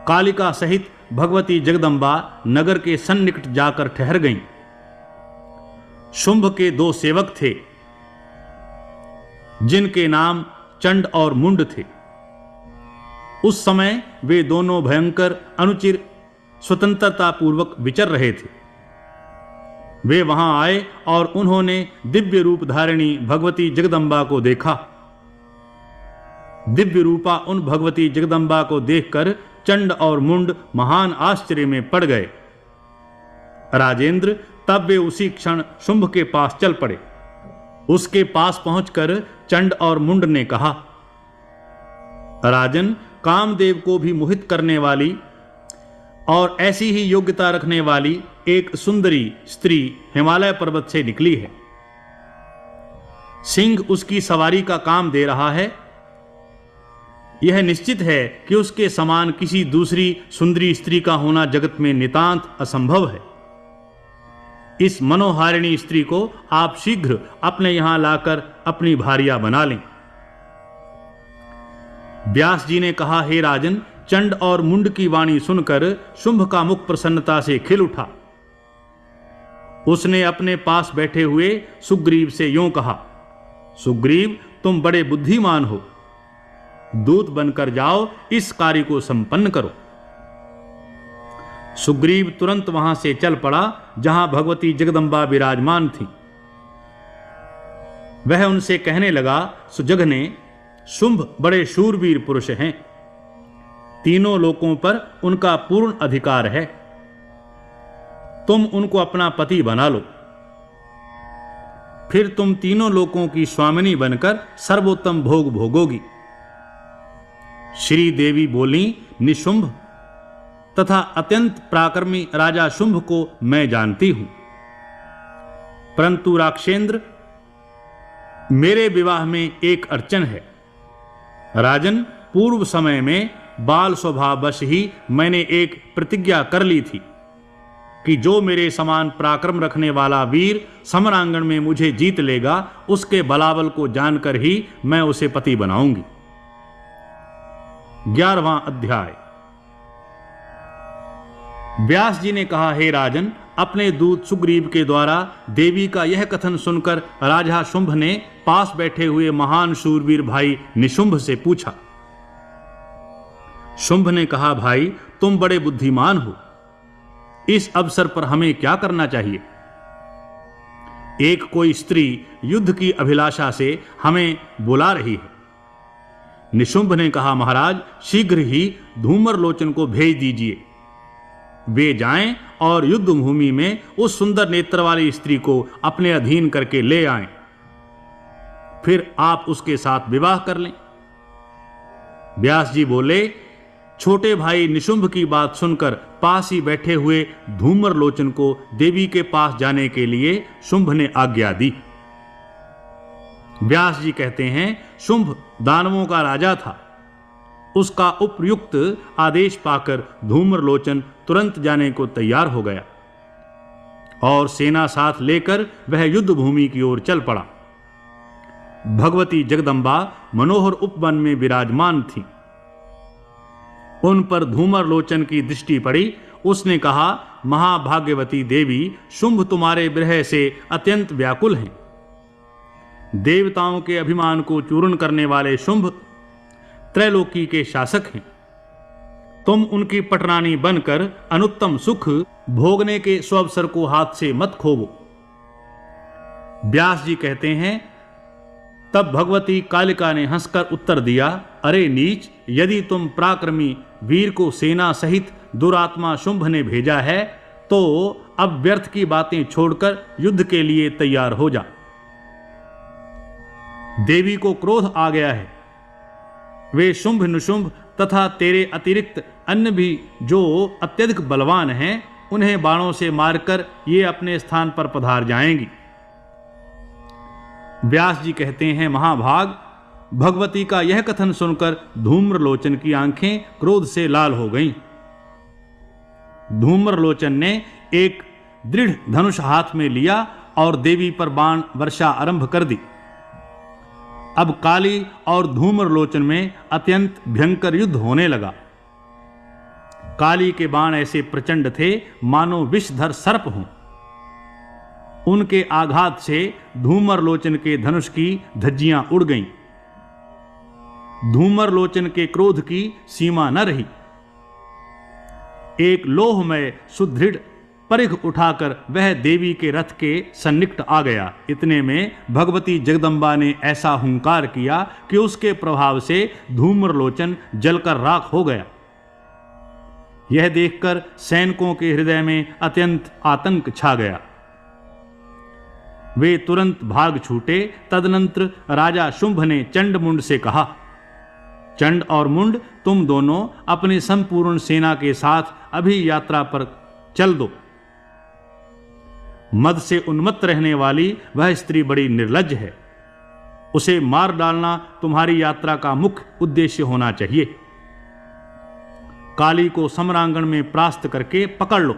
कालिका सहित भगवती जगदम्बा नगर के सन्निकट जाकर ठहर गईं। शुंभ के 2 सेवक थे, जिनके नाम चंड और मुंड थे। उस समय वे दोनों भयंकर अनुचिर स्वतंत्रता पूर्वक विचर रहे थे। वे वहां आए और उन्होंने दिव्य रूप धारिणी भगवती जगदम्बा को देखा। दिव्य रूपा उन भगवती जगदम्बा को देखकर चंड और मुंड महान आश्चर्य में पड़ गए। राजेंद्र, तब वे उसी क्षण शुंभ के पास चल पड़े। उसके पास पहुंचकर चंड और मुंड ने कहा, राजन, कामदेव को भी मोहित करने वाली और ऐसी ही योग्यता रखने वाली एक सुंदरी स्त्री हिमालय पर्वत से निकली है। सिंह उसकी सवारी का काम दे रहा है। यह निश्चित है कि उसके समान किसी दूसरी सुंदरी स्त्री का होना जगत में नितांत असंभव है। इस मनोहारिणी स्त्री को आप शीघ्र अपने यहां लाकर अपनी भार्या बना लें। व्यास जी ने कहा, हे राजन, चंड और मुंड की वाणी सुनकर शुंभ का मुख प्रसन्नता से खिल उठा। उसने अपने पास बैठे हुए सुग्रीव से यूं कहा, सुग्रीव, तुम बड़े बुद्धिमान हो, दूत बनकर जाओ, इस कार्य को संपन्न करो। सुग्रीव तुरंत वहां से चल पड़ा जहां भगवती जगदम्बा विराजमान थी। वह उनसे कहने लगा, सुजघने, शुंभ बड़े शूरवीर पुरुष हैं। तीनों लोकों पर उनका पूर्ण अधिकार है। तुम उनको अपना पति बना लो, फिर तुम तीनों लोकों की स्वामिनी बनकर सर्वोत्तम भोग भोगोगी। श्री देवी बोली, निशुंभ तथा अत्यंत पराक्रमी राजा शुंभ को मैं जानती हूं, परंतु राक्षेंद्र, मेरे विवाह में एक अड़चन है। राजन, पूर्व समय में बाल स्वभाववश ही मैंने एक प्रतिज्ञा कर ली थी कि जो मेरे समान पराक्रम रखने वाला वीर समरांगण में मुझे जीत लेगा, उसके बलाबल को जानकर ही मैं उसे पति बनाऊंगी। 11वां अध्याय। व्यास जी ने कहा, हे राजन, अपने दूत सुग्रीव के द्वारा देवी का यह कथन सुनकर राजा शुंभ ने पास बैठे हुए महान शूरवीर भाई निशुंभ से पूछा। शुंभ ने कहा, भाई, तुम बड़े बुद्धिमान हो। इस अवसर पर हमें क्या करना चाहिए? एक कोई स्त्री युद्ध की अभिलाषा से हमें बुला रही है। निशुंभ ने कहा, महाराज शीघ्र ही धूम्रलोचन को भेज दीजिए। वे जाएं और युद्ध भूमि में उस सुंदर नेत्र वाली स्त्री को अपने अधीन करके ले आएं, फिर आप उसके साथ विवाह कर लें। व्यास जी बोले, छोटे भाई निशुंभ की बात सुनकर पास ही बैठे हुए धूम्रलोचन को देवी के पास जाने के लिए शुंभ ने आज्ञा दी। व्यास जी कहते हैं, शुंभ दानवों का राजा था। उसका उपयुक्त आदेश पाकर धूम्रलोचन तुरंत जाने को तैयार हो गया और सेना साथ लेकर वह युद्ध भूमि की ओर चल पड़ा। भगवती जगदम्बा मनोहर उपवन में विराजमान थी। उन पर धूम्रलोचन की दृष्टि पड़ी। उसने कहा, महाभाग्यवती देवी, शुंभ तुम्हारे विरह से अत्यंत व्याकुल हैं। देवताओं के अभिमान को चूर्ण करने वाले शुंभ त्रैलोकी के शासक हैं। तुम उनकी पटरानी बनकर अनुत्तम सुख भोगने के स्वावसर को हाथ से मत खोवो। व्यास जी कहते हैं, तब भगवती कालिका ने हंसकर उत्तर दिया, अरे नीच, यदि तुम पराक्रमी वीर को सेना सहित दुरात्मा शुंभ ने भेजा है तो अब व्यर्थ की बातें छोड़कर युद्ध के लिए तैयार हो जा। देवी को क्रोध आ गया है। वे शुंभ निशुंभ तथा तेरे अतिरिक्त अन्य भी जो अत्यधिक बलवान हैं, उन्हें बाणों से मारकर ये अपने स्थान पर पधार जाएंगी। व्यास जी कहते हैं, महाभाग, भगवती का यह कथन सुनकर धूम्रलोचन की आंखें क्रोध से लाल हो गईं। धूम्रलोचन ने एक दृढ़ धनुष हाथ में लिया और देवी पर बाण वर्षा आरंभ कर दी। अब काली और धूम्रलोचन में अत्यंत भयंकर युद्ध होने लगा। काली के बाण ऐसे प्रचंड थे मानो विषधर सर्प हों। उनके आघात से धूम्रलोचन के धनुष की धज्जियां उड़ गईं। धूम्रलोचन के क्रोध की सीमा न रही। एक लोहमय सुदृढ़ परिघ उठाकर वह देवी के रथ के सन्निकट आ गया। इतने में भगवती जगदम्बा ने ऐसा हुंकार किया कि उसके प्रभाव से धूम्रलोचन जलकर राख हो गया। यह देखकर सैनिकों के हृदय में अत्यंत आतंक छा गया। वे तुरंत भाग छूटे। तदनंतर राजा शुंभ ने चंड मुंड से कहा, चंड और मुंड, तुम दोनों अपनी संपूर्ण सेना के साथ अभी यात्रा पर चल दो। मद से उन्मत्त रहने वाली वह स्त्री बड़ी निर्लज्ज है। उसे मार डालना तुम्हारी यात्रा का मुख्य उद्देश्य होना चाहिए। काली को समरांगण में परास्त करके पकड़ लो।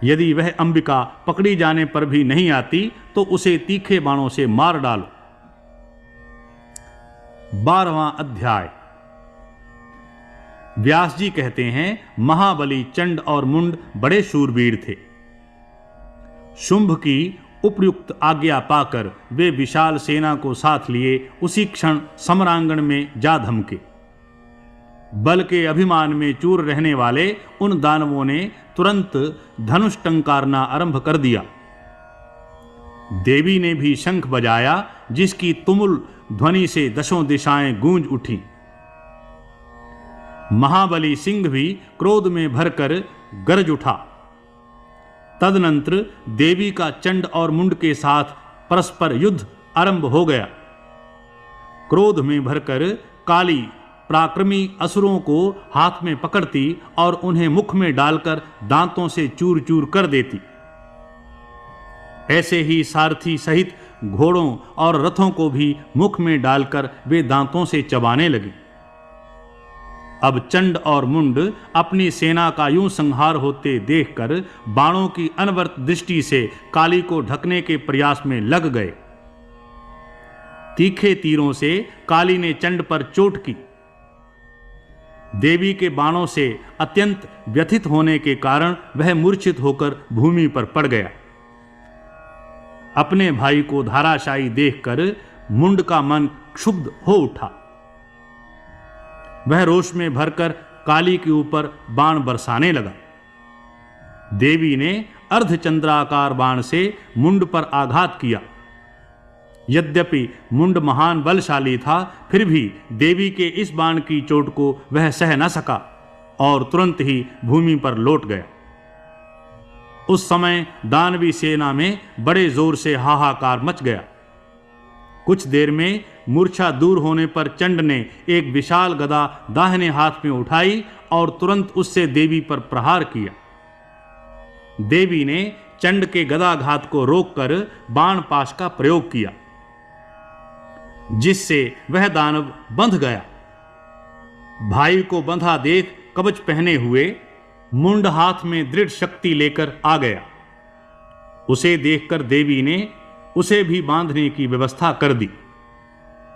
यदि वह अंबिका पकड़ी जाने पर भी नहीं आती तो उसे तीखे बाणों से मार डालो। 12वां अध्याय। व्यास जी कहते हैं, महाबली चंड और मुंड बड़े शूरवीर थे। शुंभ की उपयुक्त आज्ञा पाकर वे विशाल सेना को साथ लिए उसी क्षण समरांगण में जा धमके। बल के अभिमान में चूर रहने वाले उन दानवों ने तुरंत धनुष टंकारना आरंभ कर दिया। देवी ने भी शंख बजाया, जिसकी तुमुल ध्वनि से दशों दिशाएं गूंज उठी। महाबली सिंह भी क्रोध में भरकर गरज उठा। तदनंतर देवी का चंड और मुंड के साथ परस्पर युद्ध आरंभ हो गया। क्रोध में भरकर काली पराक्रमी असुरों को हाथ में पकड़ती और उन्हें मुख में डालकर दांतों से चूर चूर कर देती। ऐसे ही सारथी सहित घोड़ों और रथों को भी मुख में डालकर वे दांतों से चबाने लगी। अब चंड और मुंड अपनी सेना का यूं संहार होते देखकर बाणों की अनवरत दृष्टि से काली को ढकने के प्रयास में लग गए। तीखे तीरों से काली ने चंड पर चोट की। देवी के बाणों से अत्यंत व्यथित होने के कारण वह मूर्छित होकर भूमि पर पड़ गया। अपने भाई को धाराशायी देखकर मुंड का मन क्षुब्ध हो उठा। वह रोष में भरकर काली के ऊपर बाण बरसाने लगा। देवी ने अर्धचंद्राकार बाण से मुंड पर आघात किया। यद्यपि मुंड महान बलशाली था, फिर भी देवी के इस बाण की चोट को वह सह न सका और तुरंत ही भूमि पर लौट गया। उस समय दानवी सेना में बड़े जोर से हाहाकार मच गया। कुछ देर में मूर्छा दूर होने पर चंड ने एक विशाल गदा दाहिने हाथ में उठाई और तुरंत उससे देवी पर प्रहार किया। देवी ने चंड के गदाघात को रोककर बाण पाश का प्रयोग किया, जिससे वह दानव बंध गया। भाई को बंधा देख कवच पहने हुए मुंड हाथ में दृढ़ शक्ति लेकर आ गया। उसे देखकर देवी ने उसे भी बांधने की व्यवस्था कर दी।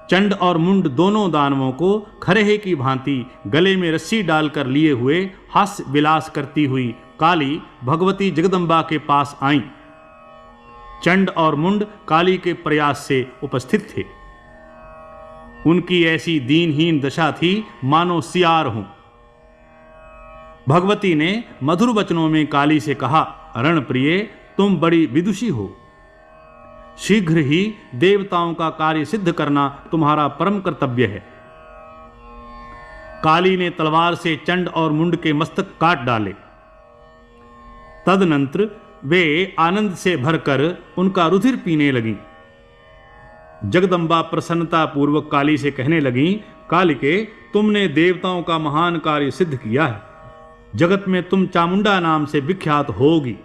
चंड और मुंड दोनों दानवों को खरेहे की भांति गले में रस्सी डालकर लिए हुए हास्य विलास करती हुई काली भगवती जगदम्बा के पास आईं। चंड और मुंड काली के प्रयास से उपस्थित थे। उनकी ऐसी दीनहीन दशा थी मानो सियार हों। भगवती ने मधुर वचनों में काली से कहा, रणप्रिय, तुम बड़ी विदुषी हो। शीघ्र ही देवताओं का कार्य सिद्ध करना तुम्हारा परम कर्तव्य है। काली ने तलवार से चंड और मुंड के मस्तक काट डाले। तदनंतर वे आनंद से भरकर उनका रुधिर पीने लगीं। जगदम्बा प्रसन्नता पूर्वक काली से कहने लगीं, कालिके, तुमने देवताओं का महान कार्य सिद्ध किया है। जगत में तुम चामुंडा नाम से विख्यात होगी।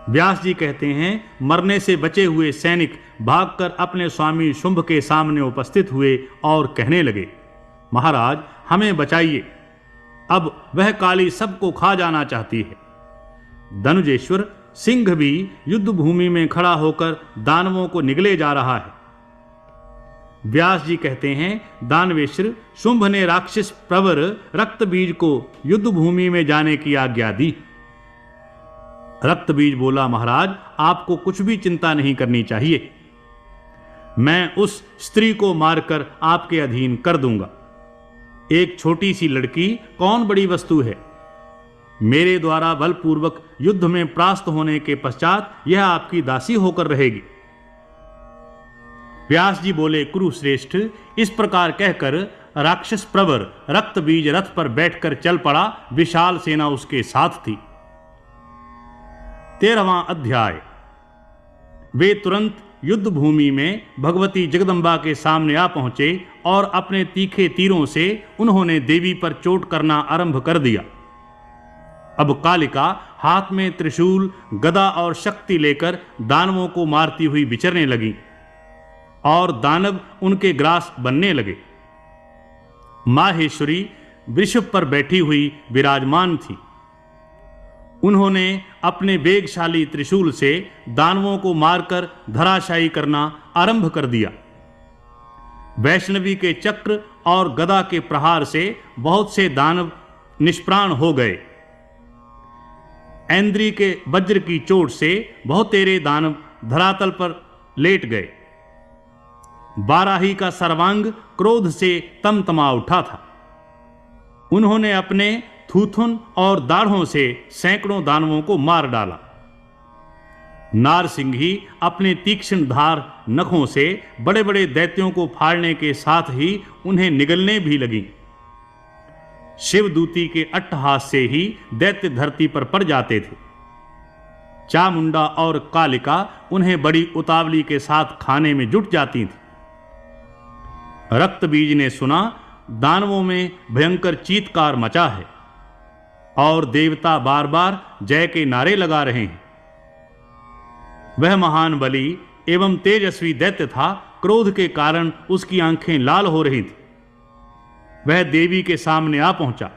व्यास जी कहते हैं, मरने से बचे हुए सैनिक भागकर अपने स्वामी शुंभ के सामने उपस्थित हुए और कहने लगे, महाराज, हमें बचाइए, अब वह काली सबको खा जाना चाहती है। धनुजेश्वर सिंह भी युद्ध भूमि में खड़ा होकर दानवों को निगले जा रहा है। व्यास जी कहते हैं, दानवेश्वर शुंभ ने राक्षस प्रवर रक्तबीज को युद्ध भूमि में जाने की आज्ञा दी। रक्तबीज बोला, महाराज, आपको कुछ भी चिंता नहीं करनी चाहिए। मैं उस स्त्री को मारकर आपके अधीन कर दूंगा। एक छोटी सी लड़की कौन बड़ी वस्तु है। मेरे द्वारा बलपूर्वक युद्ध में परास्त होने के पश्चात यह आपकी दासी होकर रहेगी। व्यास जी बोले, कुरुश्रेष्ठ, इस प्रकार कहकर राक्षस प्रवर रक्तबीज रथ पर बैठकर चल पड़ा। विशाल सेना उसके साथ थी। 13वां अध्याय। वे तुरंत युद्ध भूमि में भगवती जगदम्बा के सामने आ पहुंचे और अपने तीखे तीरों से उन्होंने देवी पर चोट करना आरंभ कर दिया। अब कालिका हाथ में त्रिशूल, गदा और शक्ति लेकर दानवों को मारती हुई विचरने लगी और दानव उनके ग्रास बनने लगे। माहेश्वरी वृषभ पर बैठी हुई विराजमान थी। उन्होंने अपने वेगशाली त्रिशूल से दानवों को मारकर धराशायी करना आरंभ कर दिया। वैष्णवी के चक्र और गदा के प्रहार से बहुत से दानव निष्प्राण हो गए। ऐन्द्री के वज्र की चोट से बहुतेरे दानव धरातल पर लेट गए। बाराही का सर्वांग क्रोध से तमतमा उठा था। उन्होंने अपने थूथुन और दाढ़ों से सैकड़ों दानवों को मार डाला। नारसिंही अपने तीक्ष्ण धार नखों से बड़े बड़े दैत्यों को फाड़ने के साथ ही उन्हें निगलने भी लगी। शिवदूती के अट्टहास से ही दैत्य धरती पर पड़ जाते थे। चामुंडा और कालिका उन्हें बड़ी उतावली के साथ खाने में जुट जाती थी। रक्तबीज ने सुना दानवों में भयंकर चीत्कार मचा है और देवता बार बार जय के नारे लगा रहे हैं। वह महान बली एवं तेजस्वी दैत्य था। क्रोध के कारण उसकी आंखें लाल हो रही थी। वह देवी के सामने आ पहुंचा।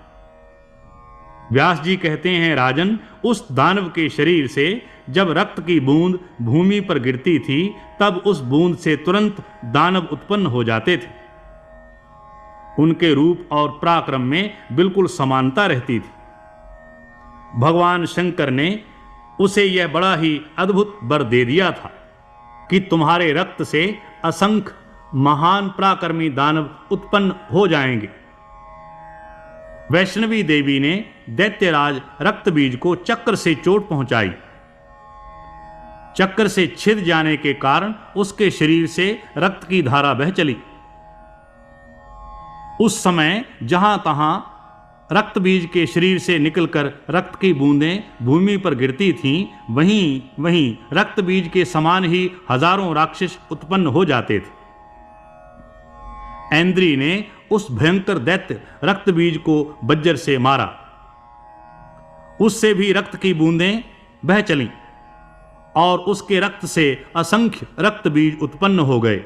व्यास जी कहते हैं, राजन, उस दानव के शरीर से जब रक्त की बूंद भूमि पर गिरती थी, तब उस बूंद से तुरंत दानव उत्पन्न हो जाते थे। उनके रूप और पराक्रम में बिल्कुल समानता रहती थी। भगवान शंकर ने उसे यह बड़ा ही अद्भुत वर दे दिया था कि तुम्हारे रक्त से असंख्य महान पराक्रमी दानव उत्पन्न हो जाएंगे। वैष्णवी देवी ने दैत्यराज रक्तबीज को चक्र से चोट पहुंचाई। चक्र से छिद जाने के कारण उसके शरीर से रक्त की धारा बह चली। उस समय जहां तहां रक्तबीज के शरीर से निकलकर रक्त की बूंदें भूमि पर गिरती थीं, वहीं वहीं रक्तबीज के समान ही हजारों राक्षस उत्पन्न हो जाते थे। ऐन्द्री ने उस भयंकर दैत्य रक्तबीज को वज्र से मारा। उससे भी रक्त की बूंदें बह चलीं और उसके रक्त से असंख्य रक्तबीज उत्पन्न हो गए।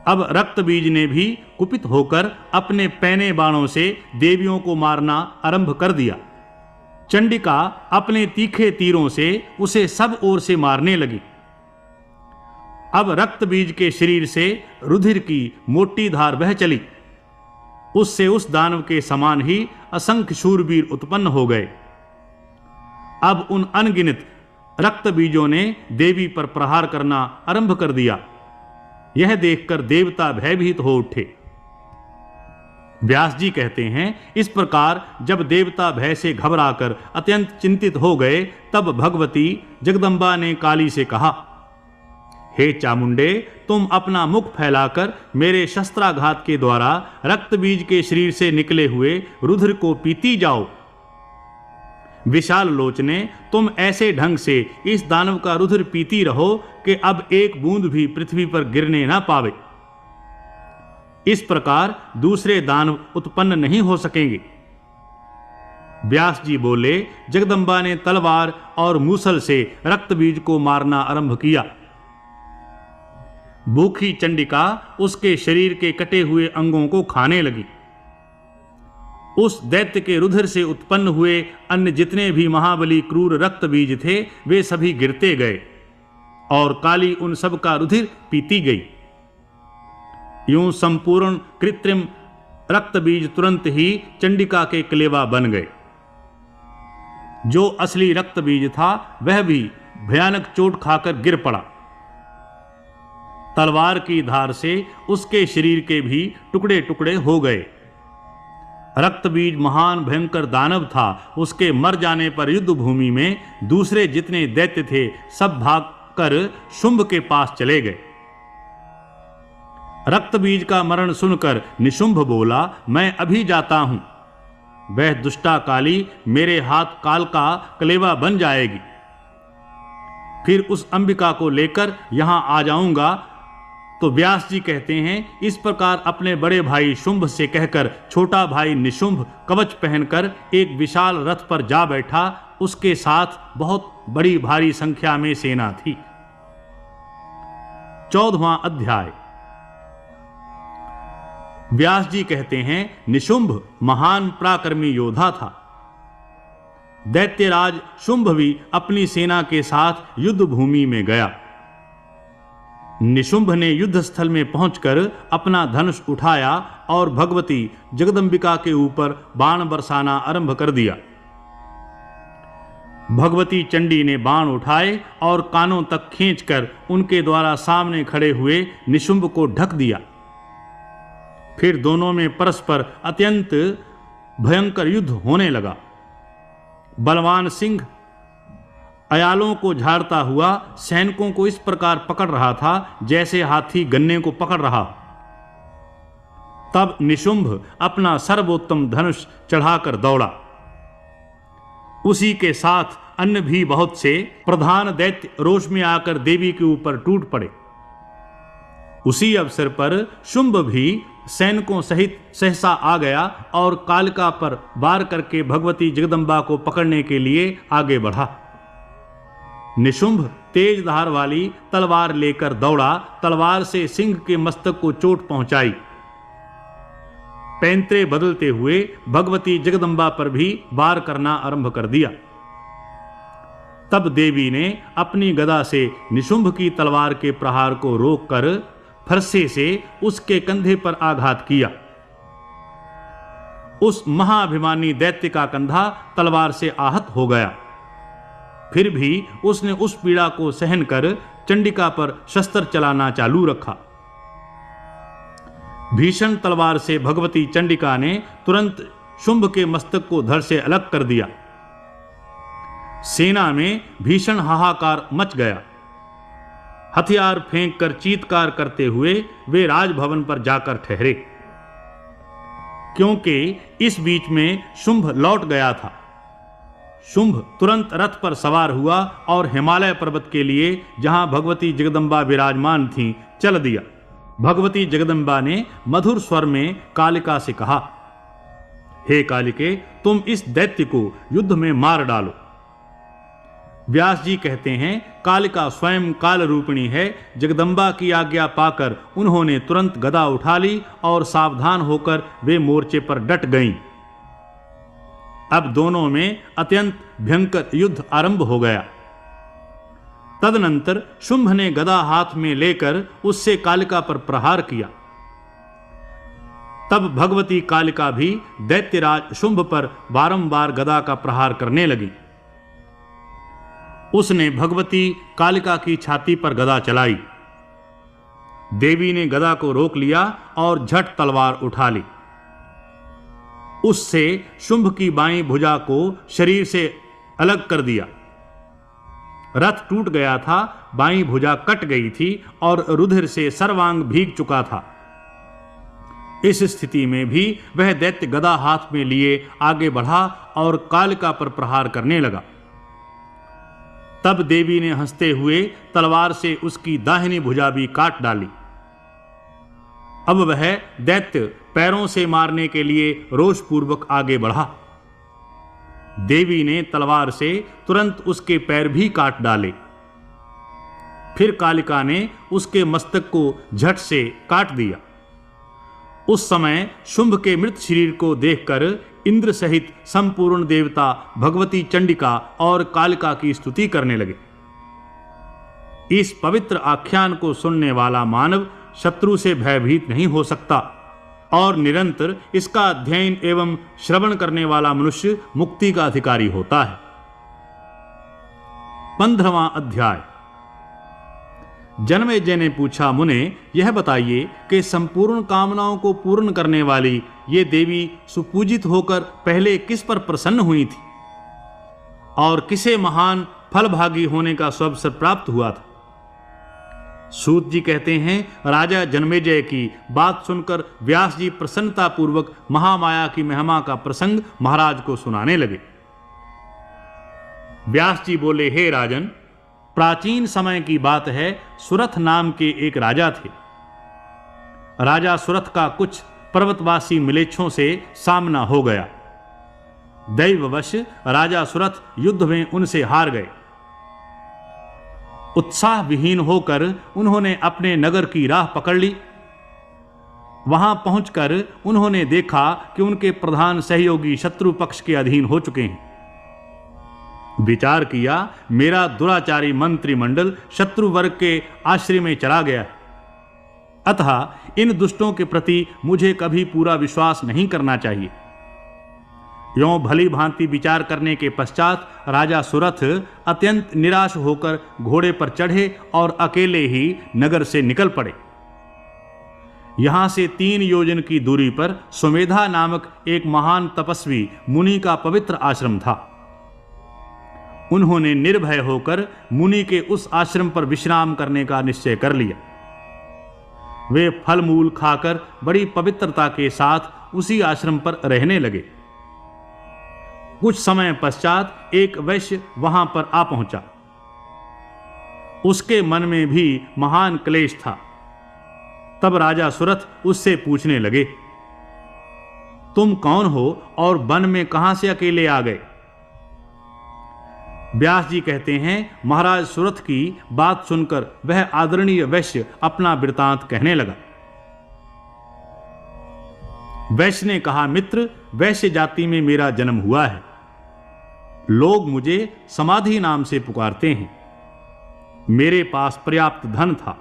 अब रक्तबीज ने भी कुपित होकर अपने पैने बाणों से देवियों को मारना आरंभ कर दिया। चंडिका अपने तीखे तीरों से उसे सब ओर से मारने लगी। अब रक्तबीज के शरीर से रुधिर की मोटी धार बह चली। उससे उस दानव के समान ही असंख्य शूरवीर उत्पन्न हो गए। अब उन अनगिनत रक्तबीजों ने देवी पर प्रहार करना आरंभ कर दिया। यह देखकर देवता भयभीत हो उठे। व्यास जी कहते हैं, इस प्रकार जब देवता भय से घबराकर अत्यंत चिंतित हो गए, तब भगवती जगदम्बा ने काली से कहा, हे चामुंडे, तुम अपना मुख फैलाकर मेरे शस्त्राघात के द्वारा रक्तबीज के शरीर से निकले हुए रुधिर को पीती जाओ। विशाल लोचने, तुम ऐसे ढंग से इस दानव का रुधिर पीती रहो कि अब एक बूंद भी पृथ्वी पर गिरने ना पावे। इस प्रकार दूसरे दानव उत्पन्न नहीं हो सकेंगे। व्यास जी बोले, जगदम्बा ने तलवार और मूसल से रक्तबीज को मारना आरंभ किया। भूखी चंडिका उसके शरीर के कटे हुए अंगों को खाने लगी। उस दैत्य के रुधिर से उत्पन्न हुए अन्य जितने भी महाबली क्रूर रक्तबीज थे, वे सभी गिरते गए और काली उन सब का रुधिर पीती गई। यूं संपूर्ण कृत्रिम रक्तबीज तुरंत ही चंडिका के कलेवा बन गए। जो असली रक्तबीज था वह भी भयानक चोट खाकर गिर पड़ा। तलवार की धार से उसके शरीर के भी टुकड़े टुकड़े हो गए। रक्तबीज महान भयंकर दानव था। उसके मर जाने पर युद्ध भूमि में दूसरे जितने दैत्य थे, सब भागकर शुंभ के पास चले गए। रक्तबीज का मरण सुनकर निशुंभ बोला, मैं अभी जाता हूं। वह दुष्टा काली मेरे हाथ काल का कलेवा बन जाएगी। फिर उस अंबिका को लेकर यहां आ जाऊंगा। तो व्यास जी कहते हैं, इस प्रकार अपने बड़े भाई शुंभ से कहकर छोटा भाई निशुंभ कवच पहनकर एक विशाल रथ पर जा बैठा। उसके साथ बहुत बड़ी भारी संख्या में सेना थी। 14वां अध्याय। व्यास जी कहते हैं, निशुंभ महान पराक्रमी योद्धा था। दैत्यराज शुंभ भी अपनी सेना के साथ युद्ध भूमि में गया। निशुंभ ने युद्ध स्थल में पहुंचकर अपना धनुष उठाया और भगवती जगदम्बिका के ऊपर बाण बरसाना आरंभ कर दिया। भगवती चंडी ने बाण उठाए और कानों तक खींचकर उनके द्वारा सामने खड़े हुए निशुंभ को ढक दिया। फिर दोनों में परस्पर अत्यंत भयंकर युद्ध होने लगा। बलवान सिंह अयालों को झाड़ता हुआ सैनिकों को इस प्रकार पकड़ रहा था जैसे हाथी गन्ने को पकड़ रहा। तब निशुंभ अपना सर्वोत्तम धनुष चढ़ाकर दौड़ा। उसी के साथ अन्य भी बहुत से प्रधान दैत्य रोष में आकर देवी के ऊपर टूट पड़े। उसी अवसर पर शुंभ भी सैनिकों सहित सहसा आ गया और कालिका पर वार करके भगवती जगदम्बा को पकड़ने के लिए आगे बढ़ा। निशुंभ तेज धार वाली तलवार लेकर दौड़ा। तलवार से सिंह के मस्तक को चोट पहुंचाई। पैंतरे बदलते हुए भगवती जगदम्बा पर भी वार करना आरंभ कर दिया। तब देवी ने अपनी गदा से निशुंभ की तलवार के प्रहार को रोककर फरसे से उसके कंधे पर आघात किया। उस महाअभिमानी दैत्य का कंधा तलवार से आहत हो गया। फिर भी उसने उस पीड़ा को सहन कर चंडिका पर शस्त्र चलाना चालू रखा। भीषण तलवार से भगवती चंडिका ने तुरंत शुंभ के मस्तक को धड़ से अलग कर दिया। सेना में भीषण हाहाकार मच गया। हथियार फेंककर चीत्कार करते हुए वे राजभवन पर जाकर ठहरे, क्योंकि इस बीच में शुंभ लौट गया था। शुंभ तुरंत रथ पर सवार हुआ और हिमालय पर्वत के लिए, जहां भगवती जगदम्बा विराजमान थीं, चल दिया। भगवती जगदम्बा ने मधुर स्वर में कालिका से कहा, हे कालिके, तुम इस दैत्य को युद्ध में मार डालो। व्यास जी कहते हैं, कालिका स्वयं काल रूपिणी है। जगदम्बा की आज्ञा पाकर उन्होंने तुरंत गदा उठा ली और सावधान होकर वे मोर्चे पर डट गईं। अब दोनों में अत्यंत भयंकर युद्ध आरंभ हो गया। तदनंतर शुंभ ने गदा हाथ में लेकर उससे कालिका पर प्रहार किया। तब भगवती कालिका भी दैत्यराज शुंभ पर बारंबार गदा का प्रहार करने लगी। उसने भगवती कालिका की छाती पर गदा चलाई। देवी ने गदा को रोक लिया और झट तलवार उठा ली। उससे शुंभ की बाईं भुजा को शरीर से अलग कर दिया। रथ टूट गया था, बाईं भुजा कट गई थी और रुधिर से सर्वांग भीग चुका था। इस स्थिति में भी वह दैत्य गदा हाथ में लिए आगे बढ़ा और कालिका पर प्रहार करने लगा। तब देवी ने हंसते हुए तलवार से उसकी दाहिनी भुजा भी काट डाली। अब वह दैत्य पैरों से मारने के लिए रोषपूर्वक आगे बढ़ा। देवी ने तलवार से तुरंत उसके पैर भी काट डाले। फिर कालिका ने उसके मस्तक को झट से काट दिया। उस समय शुंभ के मृत शरीर को देखकर इंद्र सहित संपूर्ण देवता भगवती चंडिका और कालिका की स्तुति करने लगे। इस पवित्र आख्यान को सुनने वाला मानव शत्रु से भयभीत नहीं हो सकता और निरंतर इसका अध्ययन एवं श्रवण करने वाला मनुष्य मुक्ति का अधिकारी होता है। 15वां अध्याय। जन्मेजय ने पूछा, मुने यह बताइए कि संपूर्ण कामनाओं को पूर्ण करने वाली ये देवी सुपूजित होकर पहले किस पर प्रसन्न हुई थी और किसे महान फलभागी होने का अवसर प्राप्त हुआ था? सूत जी कहते हैं, राजा जन्मेजय की बात सुनकर व्यास जी प्रसन्नता पूर्वक महामाया की महिमा का प्रसंग महाराज को सुनाने लगे। व्यास जी बोले, हे राजन, प्राचीन समय की बात है। सुरथ नाम के एक राजा थे। राजा सुरथ का कुछ पर्वतवासी मिलेच्छों से सामना हो गया। दैववश राजा सुरथ युद्ध में उनसे हार गए। उत्साह विहीन होकर उन्होंने अपने नगर की राह पकड़ ली। वहां पहुंचकर उन्होंने देखा कि उनके प्रधान सहयोगी शत्रु पक्ष के अधीन हो चुके हैं। विचार किया, मेरा दुराचारी मंत्रिमंडल शत्रु वर्ग के आश्रय में चला गया है, अतः इन दुष्टों के प्रति मुझे कभी पूरा विश्वास नहीं करना चाहिए। यों भली भांति विचार करने के पश्चात राजा सुरथ अत्यंत निराश होकर घोड़े पर चढ़े और अकेले ही नगर से निकल पड़े। यहां से 3 योजन की दूरी पर सुमेधा नामक एक महान तपस्वी मुनि का पवित्र आश्रम था। उन्होंने निर्भय होकर मुनि के उस आश्रम पर विश्राम करने का निश्चय कर लिया। वे फल मूल खाकर बड़ी पवित्रता के साथ उसी आश्रम पर रहने लगे। कुछ समय पश्चात एक वैश्य वहां पर आ पहुंचा। उसके मन में भी महान क्लेश था। तब राजा सुरथ उससे पूछने लगे, तुम कौन हो और वन में कहां से अकेले आ गए? व्यास जी कहते हैं, महाराज सुरथ की बात सुनकर वह आदरणीय वैश्य अपना वृतांत कहने लगा। वैश्य ने कहा, मित्र, वैश्य जाति में मेरा जन्म हुआ है। लोग मुझे समाधि नाम से पुकारते हैं। मेरे पास पर्याप्त धन था।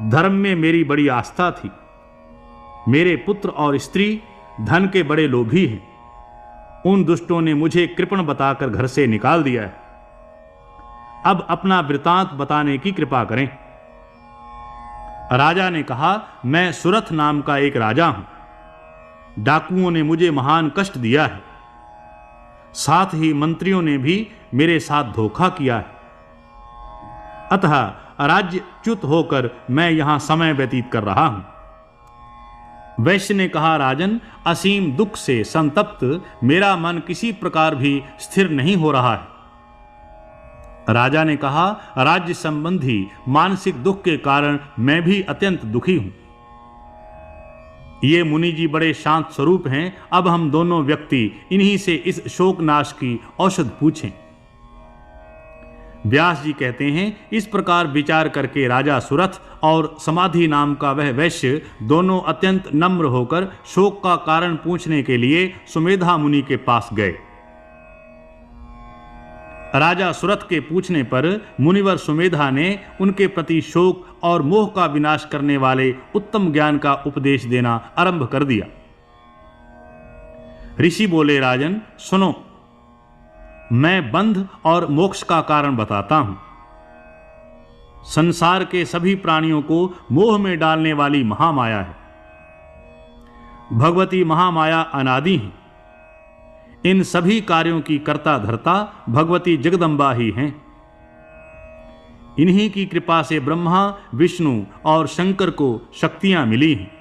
धर्म में मेरी बड़ी आस्था थी। मेरे पुत्र और स्त्री धन के बड़े लोभी हैं। उन दुष्टों ने मुझे कृपण बताकर घर से निकाल दिया है। अब अपना वृतांत बताने की कृपा करें। राजा ने कहा, मैं सुरथ नाम का एक राजा हूं। डाकुओं ने मुझे महान कष्ट दिया है, साथ ही मंत्रियों ने भी मेरे साथ धोखा किया है। अतः राज्यच्युत होकर मैं यहां समय व्यतीत कर रहा हूं। वैश्य ने कहा, राजन, असीम दुख से संतप्त मेरा मन किसी प्रकार भी स्थिर नहीं हो रहा है। राजा ने कहा, राज्य संबंधी मानसिक दुख के कारण मैं भी अत्यंत दुखी हूं। ये मुनि जी बड़े शांत स्वरूप हैं। अब हम दोनों व्यक्ति इन्हीं से इस शोकनाश की औषध पूछें। व्यास जी कहते हैं, इस प्रकार विचार करके राजा सुरथ और समाधि नाम का वह वैश्य दोनों अत्यंत नम्र होकर शोक का कारण पूछने के लिए सुमेधा मुनि के पास गए। राजा सुरथ के पूछने पर मुनिवर सुमेधा ने उनके प्रति शोक और मोह का विनाश करने वाले उत्तम ज्ञान का उपदेश देना आरंभ कर दिया। ऋषि बोले, राजन सुनो, मैं बंध और मोक्ष का कारण बताता हूं। संसार के सभी प्राणियों को मोह में डालने वाली महामाया है। भगवती महामाया अनादि है। इन सभी कार्यों की कर्ता धर्ता भगवती जगदम्बा ही हैं। इन्हीं की कृपा से ब्रह्मा, विष्णु और शंकर को शक्तियां मिली हैं,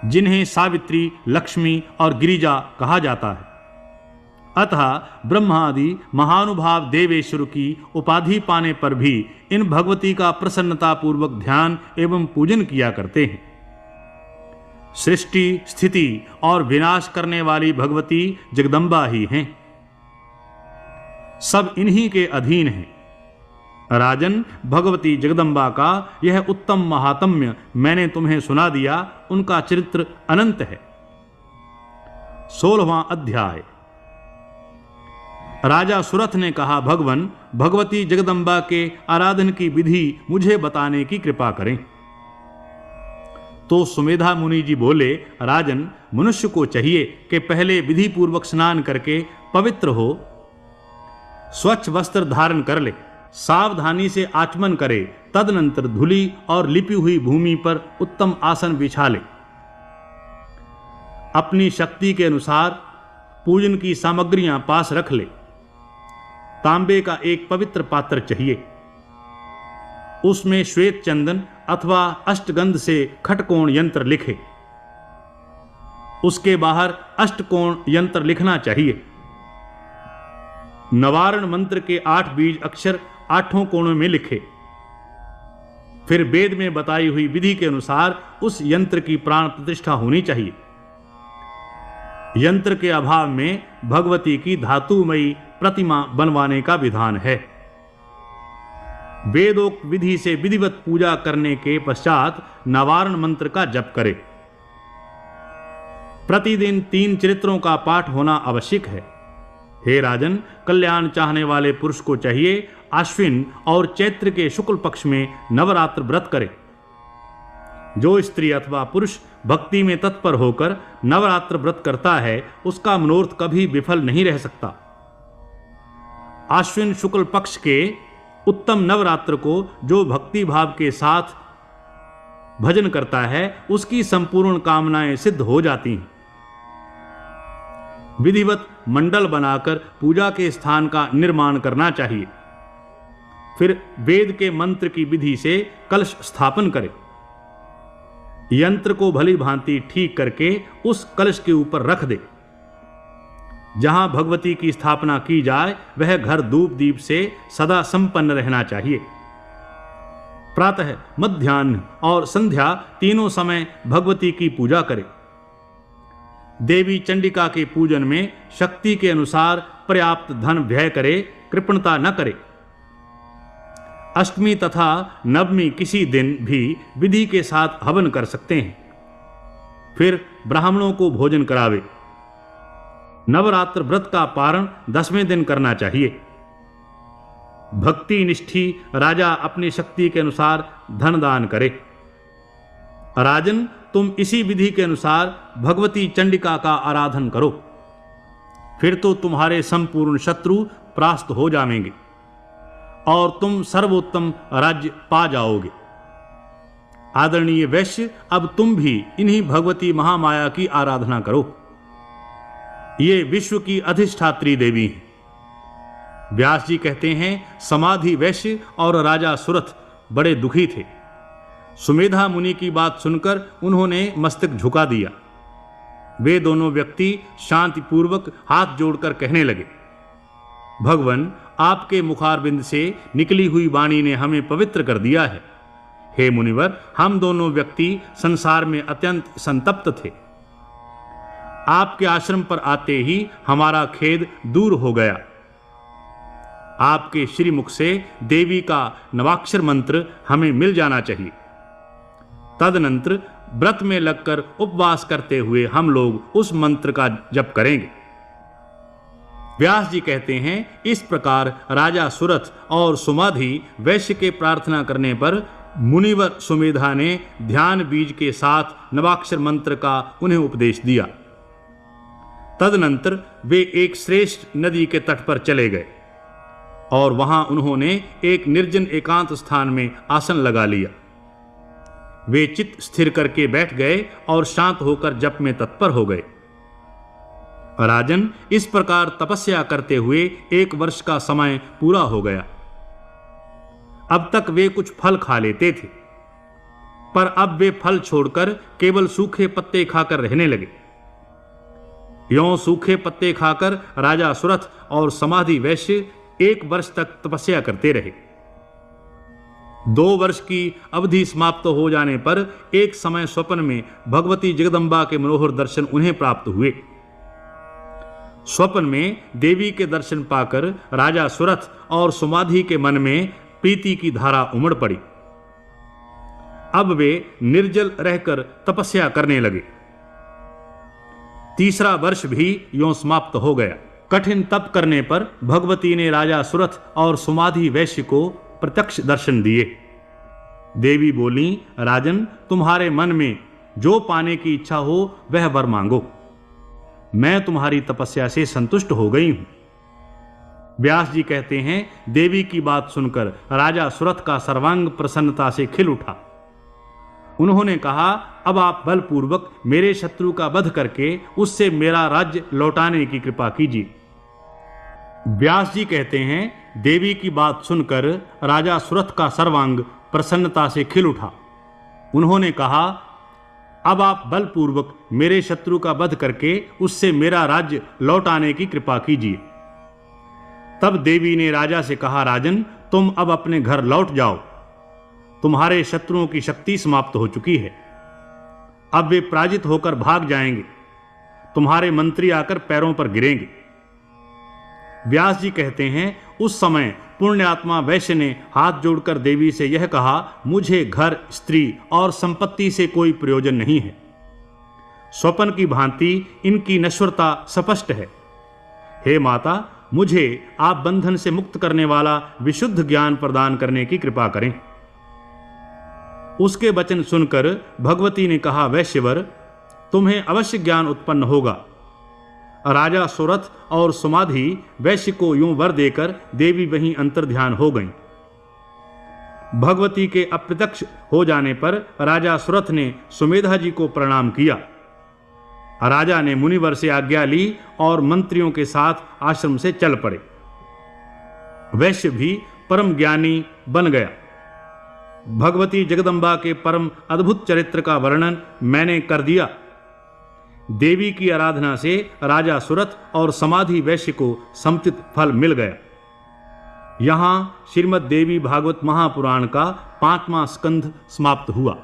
जिन्हें सावित्री, लक्ष्मी और गिरिजा कहा जाता है। अतः ब्रह्मादि महानुभाव देवेश्वर की उपाधि पाने पर भी इन भगवती का प्रसन्नतापूर्वक ध्यान एवं पूजन किया करते हैं। सृष्टि, स्थिति और विनाश करने वाली भगवती जगदम्बा ही हैं। सब इन्हीं के अधीन हैं। राजन, भगवती जगदम्बा का यह उत्तम महात्म्य मैंने तुम्हें सुना दिया। उनका चरित्र अनंत है। 16वां अध्याय। राजा सुरथ ने कहा, भगवन, भगवती जगदम्बा के आराधन की विधि मुझे बताने की कृपा करें। तो सुमेधा मुनि जी बोले, राजन, मनुष्य को चाहिए कि पहले विधि पूर्वक स्नान करके पवित्र हो, स्वच्छ वस्त्र धारण कर ले, सावधानी से आचमन करे, तदनंतर धुली और लिपी हुई भूमि पर उत्तम आसन बिछा ले। अपनी शक्ति के अनुसार पूजन की सामग्रियां पास रख ले। तांबे का एक पवित्र पात्र चाहिए। उसमें श्वेत चंदन अथवा अष्टगंध से खटकोण यंत्र लिखे। उसके बाहर अष्टकोण यंत्र लिखना चाहिए। नवारण मंत्र के 8 बीज अक्षर 8 कोणों में लिखे। फिर वेद में बताई हुई विधि के अनुसार उस यंत्र की प्राण प्रतिष्ठा होनी चाहिए। यंत्र के अभाव में भगवती की धातुमयी प्रतिमा बनवाने का विधान है। वेदोक्त विधि से विधिवत पूजा करने के पश्चात नवारण मंत्र का जप करे। प्रतिदिन 3 चरित्रों का पाठ होना आवश्यक है। हे राजन, कल्याण चाहने वाले पुरुष को चाहिए आश्विन और चैत्र के शुक्ल पक्ष में नवरात्र व्रत करे। जो स्त्री अथवा पुरुष भक्ति में तत्पर होकर नवरात्र व्रत करता है, उसका मनोरथ कभी विफल नहीं रह सकता। आश्विन शुक्ल पक्ष के उत्तम नवरात्र को जो भक्ति भाव के साथ भजन करता है, उसकी संपूर्ण कामनाएं सिद्ध हो जाती हैं। विधिवत मंडल बनाकर पूजा के स्थान का निर्माण करना चाहिए। फिर वेद के मंत्र की विधि से कलश स्थापन करे। यंत्र को भली भांति ठीक करके उस कलश के ऊपर रख दे। जहां भगवती की स्थापना की जाए वह घर धूप दीप से सदा संपन्न रहना चाहिए। प्रातः, मध्याह्न और संध्या तीनों समय भगवती की पूजा करे। देवी चंडिका के पूजन में शक्ति के अनुसार पर्याप्त धन व्यय करे, कृपणता न करे। अष्टमी तथा नवमी किसी दिन भी विधि के साथ हवन कर सकते हैं। फिर ब्राह्मणों को भोजन करावे। नवरात्र व्रत का पारण 10वें दिन करना चाहिए। भक्ति निष्ठी राजा अपनी शक्ति के अनुसार धन दान करे। राजन, तुम इसी विधि के अनुसार भगवती चंडिका का आराधन करो। फिर तो तुम्हारे संपूर्ण शत्रु परास्त हो जाएंगे और तुम सर्वोत्तम राज्य पा जाओगे। आदरणीय वैश्य, अब तुम भी इन्हीं भगवती महामाया की आराधना करो। ये विश्व की अधिष्ठात्री देवी हैं। व्यास जी कहते हैं, समाधि वैश्य और राजा सुरथ बड़े दुखी थे। सुमेधा मुनि की बात सुनकर उन्होंने मस्तक झुका दिया। वे दोनों व्यक्ति शांतिपूर्वक हाथ जोड़कर कहने लगे, भगवन, आपके मुखारबिंद से निकली हुई वाणी ने हमें पवित्र कर दिया है। हे मुनिवर, हम दोनों व्यक्ति संसार में अत्यंत संतप्त थे। आपके आश्रम पर आते ही हमारा खेद दूर हो गया। आपके श्रीमुख से देवी का नवाक्षर मंत्र हमें मिल जाना चाहिए। तदनंतर व्रत में लगकर उपवास करते हुए हम लोग उस मंत्र का जप करेंगे। व्यास जी कहते हैं, इस प्रकार राजा सुरथ और सुमाधि वैश्य के प्रार्थना करने पर मुनिवर सुमेधा ने ध्यान बीज के साथ नवाक्षर मंत्र का उन्हें उपदेश दिया। तदनंतर वे एक श्रेष्ठ नदी के तट पर चले गए और वहां उन्होंने एक निर्जन एकांत स्थान में आसन लगा लिया। वे चित्त स्थिर करके बैठ गए और शांत होकर जप में तत्पर हो गए। राजन, इस प्रकार तपस्या करते हुए 1 वर्ष का समय पूरा हो गया। अब तक वे कुछ फल खा लेते थे, पर अब वे फल छोड़कर केवल सूखे पत्ते खाकर रहने लगे। यों सूखे पत्ते खाकर राजा सुरथ और समाधि वैश्य 1 वर्ष तक तपस्या करते रहे। 2 वर्ष की अवधि समाप्त हो जाने पर एक समय स्वप्न में भगवती जगदम्बा के मनोहर दर्शन उन्हें प्राप्त हुए। स्वप्न में देवी के दर्शन पाकर राजा सुरथ और सुमाधि के मन में प्रीति की धारा उमड़ पड़ी। अब वे निर्जल रहकर तपस्या करने लगे। 3रा वर्ष भी यों समाप्त हो गया। कठिन तप करने पर भगवती ने राजा सुरथ और सुमाधि वैश्य को प्रत्यक्ष दर्शन दिए। देवी बोली, राजन, तुम्हारे मन में जो पाने की इच्छा हो वह वर मांगो। मैं तुम्हारी तपस्या से संतुष्ट हो गई हूं। व्यास जी कहते हैं, देवी की बात सुनकर राजा सुरथ का सर्वांग प्रसन्नता से खिल उठा। उन्होंने कहा, अब आप बलपूर्वक मेरे शत्रु का वध करके उससे मेरा राज्य लौटाने की कृपा कीजिए। व्यास जी कहते हैं, देवी की बात सुनकर राजा सुरथ का सर्वांग प्रसन्नता से खिल उठा। उन्होंने कहा, अब आप बलपूर्वक मेरे शत्रु का वध करके उससे मेरा राज्य लौटाने की कृपा कीजिए। तब देवी ने राजा से कहा, राजन, तुम अब अपने घर लौट जाओ। तुम्हारे शत्रुओं की शक्ति समाप्त हो चुकी है। अब वे पराजित होकर भाग जाएंगे। तुम्हारे मंत्री आकर पैरों पर गिरेंगे। व्यास जी कहते हैं, उस समय पुण्यात्मा वैश्य ने हाथ जोड़कर देवी से यह कहा, मुझे घर, स्त्री और संपत्ति से कोई प्रयोजन नहीं है। स्वप्न की भांति इनकी नश्वरता स्पष्ट है। हे माता, मुझे आप बंधन से मुक्त करने वाला विशुद्ध ज्ञान प्रदान करने की कृपा करें। उसके वचन सुनकर भगवती ने कहा, वैश्यवर, तुम्हें अवश्य ज्ञान उत्पन्न होगा। राजा सुरथ और सुमाधि वैश्य को यूं वर देकर देवी वहीं अंतर्ध्यान हो गईं। भगवती के अप्रत्यक्ष हो जाने पर राजा सुरथ ने सुमेधा जी को प्रणाम किया। राजा ने मुनिवर से आज्ञा ली और मंत्रियों के साथ आश्रम से चल पड़े। वैश्य भी परम ज्ञानी बन गया। भगवती जगदम्बा के परम अद्भुत चरित्र का वर्णन मैंने कर दिया। देवी की आराधना से राजा सुरथ और समाधि वैश्य को समुचित फल मिल गया। यहां श्रीमद् देवी भागवत महापुराण का 5वां स्कंध समाप्त हुआ।